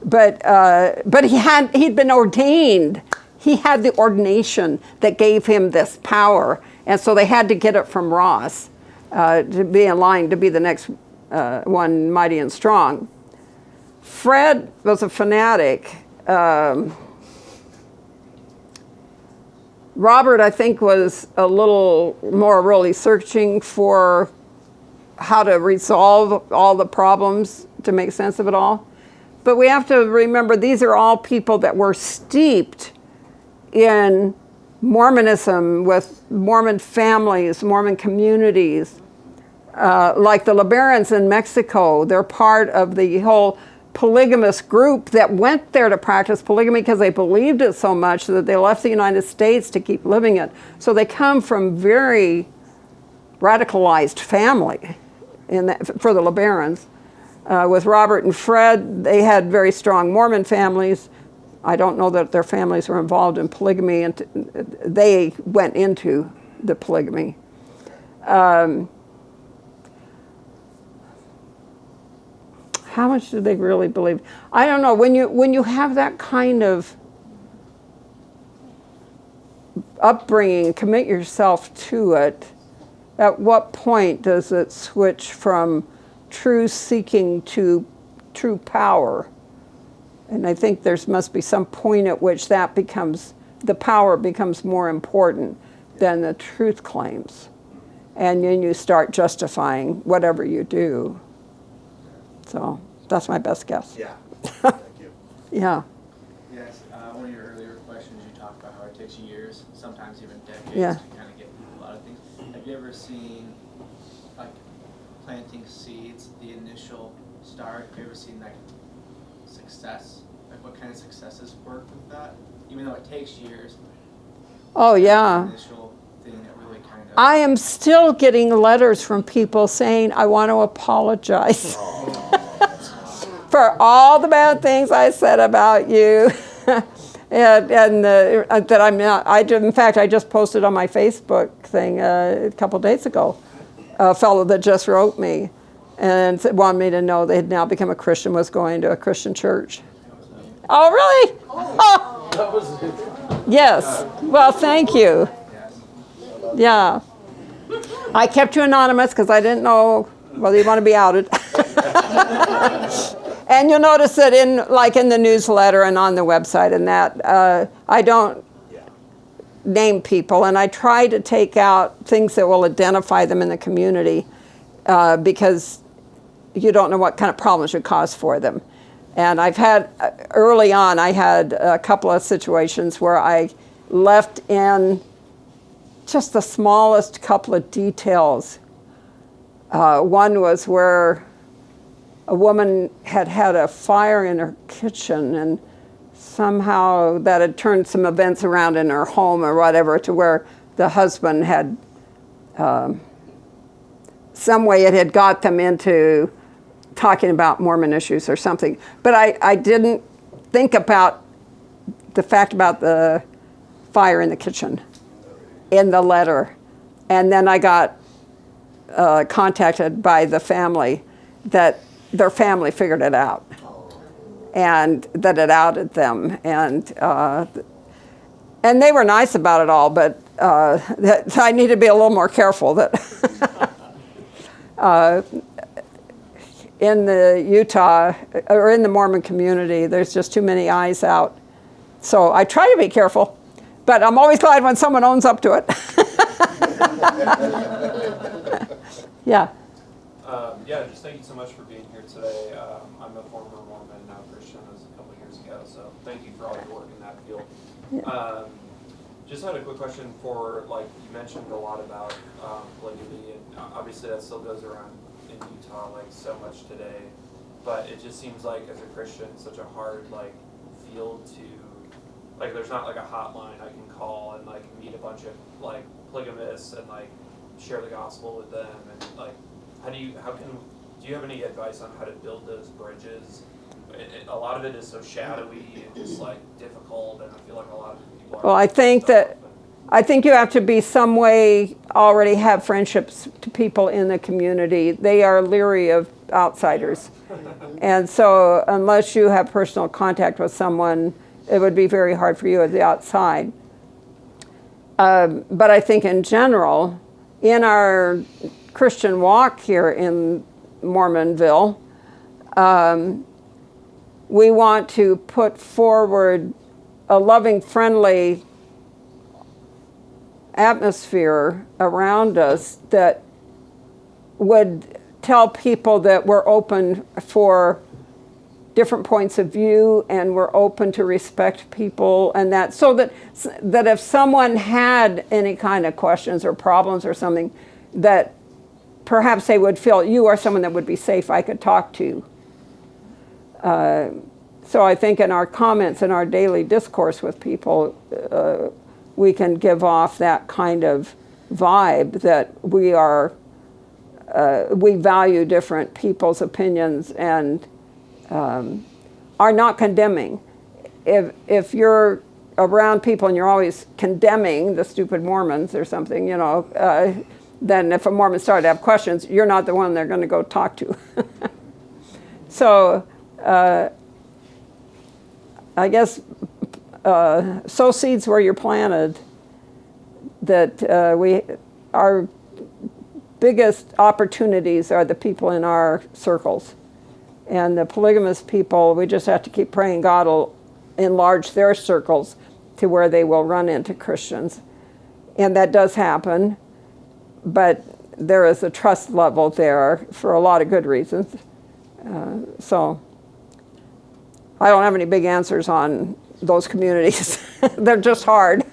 but he'd been ordained. He had the ordination that gave him this power, and so they had to get it from Ross to be in line to be the next one, mighty and strong. Fred was a fanatic. Robert, I think, was a little more really searching for how to resolve all the problems to make sense of it all. But we have to remember these are all people that were steeped in Mormonism, with Mormon families, Mormon communities. Like the LeBarons in Mexico, they're part of the whole polygamous group that went there to practice polygamy because they believed it so much that they left the United States to keep living it. So they come from very radicalized family for the LeBarons. With Robert and Fred, they had very strong Mormon families. I don't know that their families were involved in polygamy, and they went into the polygamy. How much did they really believe? I don't know. When you have that kind of upbringing, commit yourself to it, at what point does it switch from true seeking to true power? And I think there must be some point at which that becomes, the power becomes more important than the truth claims. And then you start justifying whatever you do. So that's my best guess. Yeah, thank you. Yeah. Yes, one of your earlier questions, you talked about how it takes years, sometimes even decades, Yeah. to kind of get a lot of things. Have you ever seen, like, planting seeds, the initial start? Have you ever seen, like, success? Like, what kind of successes work with that? Even though it takes years. Oh, yeah. Initial thing that really kind of... I am still getting letters from people saying, I want to apologize for all the bad things I said about you. and that I'm not, in fact, I just posted on my Facebook thing a couple days ago, a fellow that just wrote me and wanted me to know they had now become a Christian, was going to a Christian church. Oh, really? Oh. Yes. Well, thank you. Yeah. I kept you anonymous because I didn't know whether you want to be outed. And you'll notice that in the newsletter and on the website and that, I don't name people, and I try to take out things that will identify them in the community because you don't know what kind of problems you cause for them. And I've had, early on, I had a couple of situations where I left in just the smallest couple of details. One was where a woman had had a fire in her kitchen, and somehow that had turned some events around in her home or whatever, to where the husband had, some way it had got them into talking about Mormon issues or something. But I didn't think about the fact about the fire in the kitchen in the letter. And then I got contacted by the family that their family figured it out and that it outed them. And they were nice about it all, but I need to be a little more careful that in the Utah, or in the Mormon community, there's just too many eyes out. So I try to be careful, but I'm always glad when someone owns up to it. Yeah. Yeah, just thank you so much for being here today. I'm a former Mormon, now Christian, as a couple years ago, so thank you for all your work in that field. Yeah. Just had a quick question for, like, you mentioned a lot about polygamy, and obviously that still goes around in Utah, like, so much today, but it just seems like, as a Christian, such a hard, like, field to, like, there's not, like, a hotline I can call and, like, meet a bunch of, like, polygamists and, like, share the gospel with them, and, like, do you have any advice on how to build those bridges a lot of it is so shadowy and just like difficult, and I feel like a lot of people are. Well, I think you have to be some way already have friendships to people in the community. They are leery of outsiders. And so unless you have personal contact with someone, it would be very hard for you at the outside. But I think in general, in our Christian walk here in Mormonville, we want to put forward a loving, friendly atmosphere around us that would tell people that we're open for different points of view and we're open to respect people, and that so that if someone had any kind of questions or problems or something, that perhaps they would feel you are someone that would be safe I could talk to. So I think in our comments, in our daily discourse with people, we can give off that kind of vibe that we value different people's opinions and are not condemning. If you're around people and you're always condemning the stupid Mormons or something, then if a Mormon started to have questions, you're not the one they're going to go talk to. So I guess sow seeds where you're planted. That our biggest opportunities are the people in our circles. And the polygamous people, we just have to keep praying God will enlarge their circles to where they will run into Christians. And that does happen, but there is a trust level there for a lot of good reasons. So I don't have any big answers on those communities. They're just hard.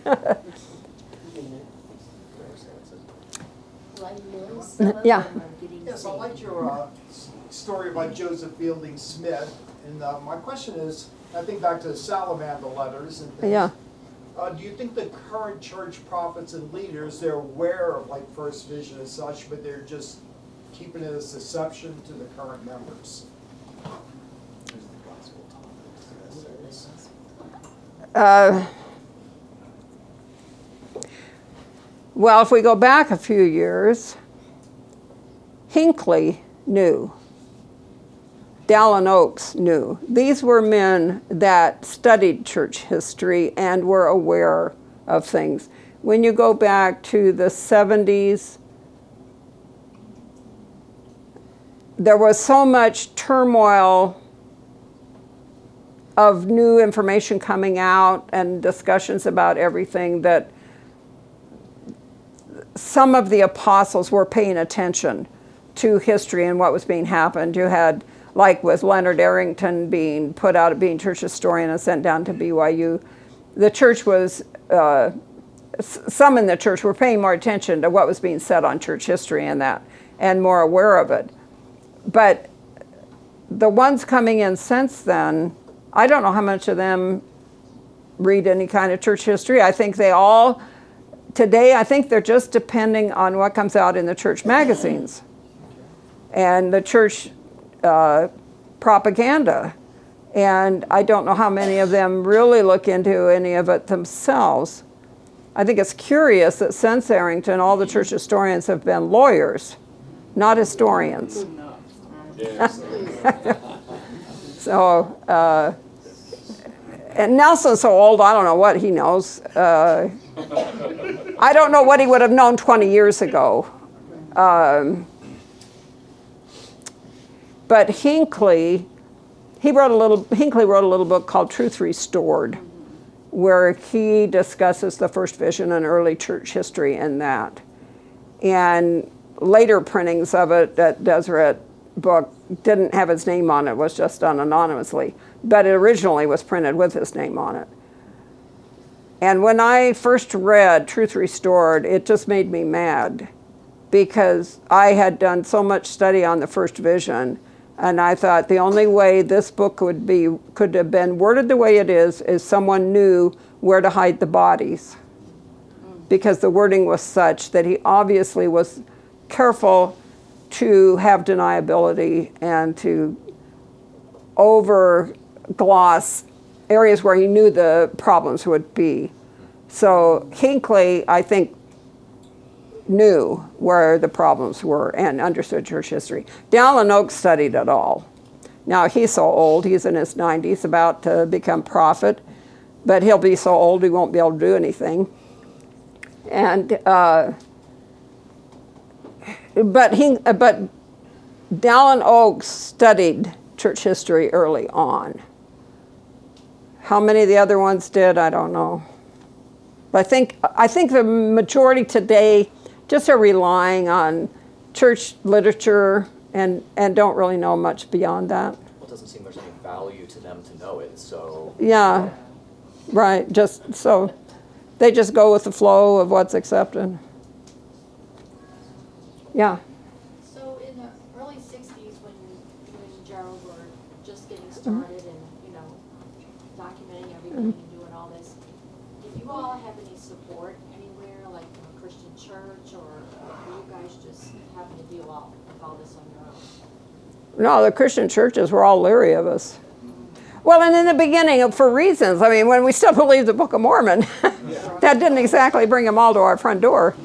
Yeah. Yes, I liked your story about Joseph Fielding Smith, and my question is, I think back to the Salamander letters and things. Yeah. Do you think the current church prophets and leaders, they're aware of like First Vision and such, but they're just keeping it as deception to the current members? Well, if we go back a few years, Hinckley knew. Dallin Oaks knew. These were men that studied church history and were aware of things. When you go back to the 70s, there was so much turmoil of new information coming out and discussions about everything that some of the apostles were paying attention to history and what was being happened. You had, like with Leonard Arrington being put out of being church historian and sent down to BYU, the church was, some in the church were paying more attention to what was being said on church history and that, and more aware of it. But the ones coming in since then, I don't know how much of them read any kind of church history. I think they all, today, I think they're just depending on what comes out in the church magazines and the church propaganda. And I don't know how many of them really look into any of it themselves. I think it's curious that since Arrington, all the church historians have been lawyers, not historians. So, and Nelson's so old, I don't know what he knows. I don't know what he would have known 20 years ago. But Hinckley wrote a little book called Truth Restored, where he discusses the first vision and early church history in that. And later printings of it, that Deseret book didn't have his name on it, was just done anonymously. But it originally was printed with his name on it. And when I first read Truth Restored, it just made me mad because I had done so much study on the first vision, and I thought the only way this book could have been worded the way it is someone knew where to hide the bodies, because the wording was such that he obviously was careful to have deniability and to over gloss areas where he knew the problems would be. So Hinckley, I think, knew where the problems were and understood church history. Dallin Oaks studied it all. Now he's so old, he's in his 90s, about to become prophet, but he'll be so old he won't be able to do anything. And but Dallin Oaks studied church history early on. How many of the other ones did, I don't know. But I think the majority today just are relying on church literature and don't really know much beyond that. Well, it doesn't seem there's any value to them to know it, so. Yeah, right. Just so they just go with the flow of what's accepted. Yeah. So in the early 60s, when you and Gerald were just getting started and, you know, documenting everything and doing all this, did you all have any support anywhere, like from a Christian church, or were you guys just having to deal with all this on your own? No, the Christian churches were all leery of us. Well, and in the beginning, for reasons. I mean, when we still believed the Book of Mormon, that didn't exactly bring them all to our front door.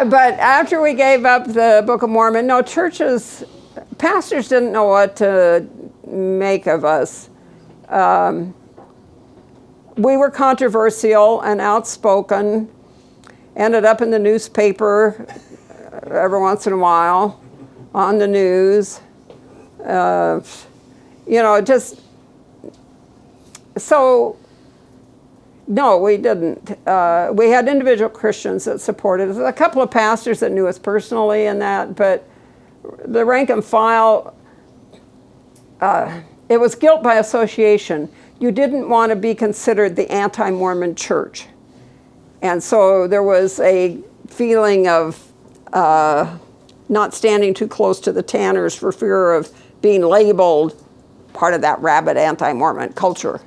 But after we gave up the Book of Mormon, no, pastors didn't know what to make of us. We were controversial and outspoken, ended up in the newspaper every once in a while, on the news. You know, just, so, no, we didn't. We had individual Christians that supported us. A couple of pastors that knew us personally and that, but the rank and file, it was guilt by association. You didn't want to be considered the anti-Mormon church. And so there was a feeling of not standing too close to the Tanners for fear of being labeled part of that rabid anti-Mormon culture.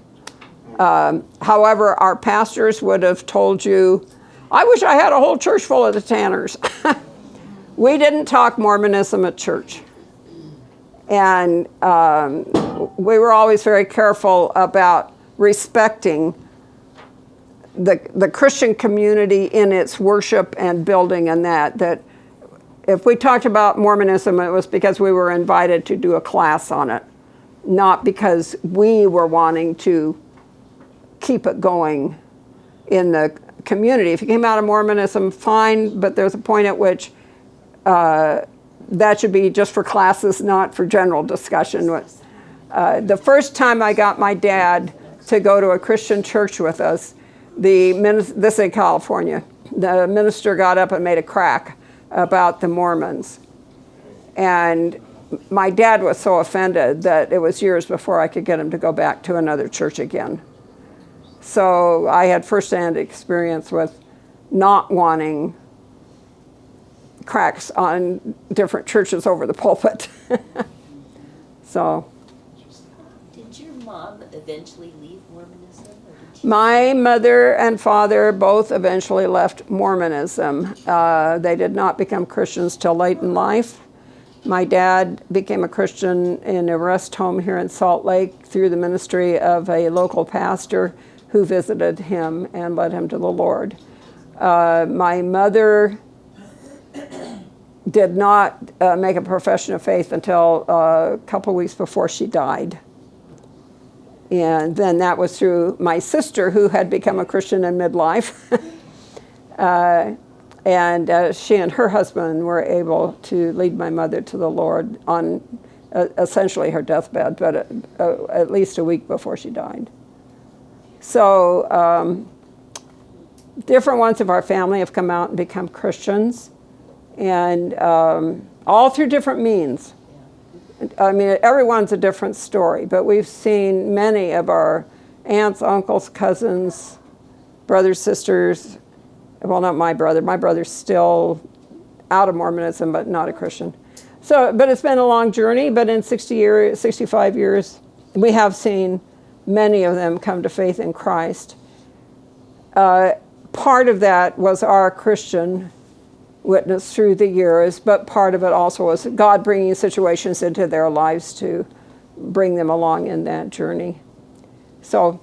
However, our pastors would have told you, I wish I had a whole church full of the Tanners. We didn't talk Mormonism at church. And we were always very careful about respecting the Christian community in its worship and building and that if we talked about Mormonism, it was because we were invited to do a class on it, not because we were wanting to keep it going in the community. If you came out of Mormonism, fine, but there's a point at which that should be just for classes, not for general discussion. The first time I got my dad to go to a Christian church with us, this is in California, the minister got up and made a crack about the Mormons. And my dad was so offended that it was years before I could get him to go back to another church again. So I had firsthand experience with not wanting cracks on different churches over the pulpit. So. Did your mom eventually leave Mormonism? Or did she... My mother and father both eventually left Mormonism. They did not become Christians till late in life. My dad became a Christian in a rest home here in Salt Lake through the ministry of a local pastor who visited him and led him to the Lord. My mother did not make a profession of faith until a couple weeks before she died. And then that was through my sister, who had become a Christian in midlife. And she and her husband were able to lead my mother to the Lord on essentially her deathbed, but at least a week before she died. So different ones of our family have come out and become Christians, and all through different means. I mean, everyone's a different story, but we've seen many of our aunts, uncles, cousins, brothers, sisters. Well, not my brother. My brother's still out of Mormonism, but not a Christian. So, but it's been a long journey, but in 65 years, we have seen many of them come to faith in Christ. Part of that was our Christian witnessed through the years, but part of it also was God bringing situations into their lives to bring them along in that journey. So,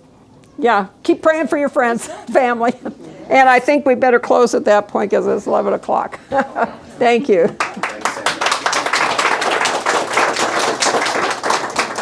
yeah, keep praying for your friends, family. And I think we better close at that point because it's 11 o'clock. Thank you.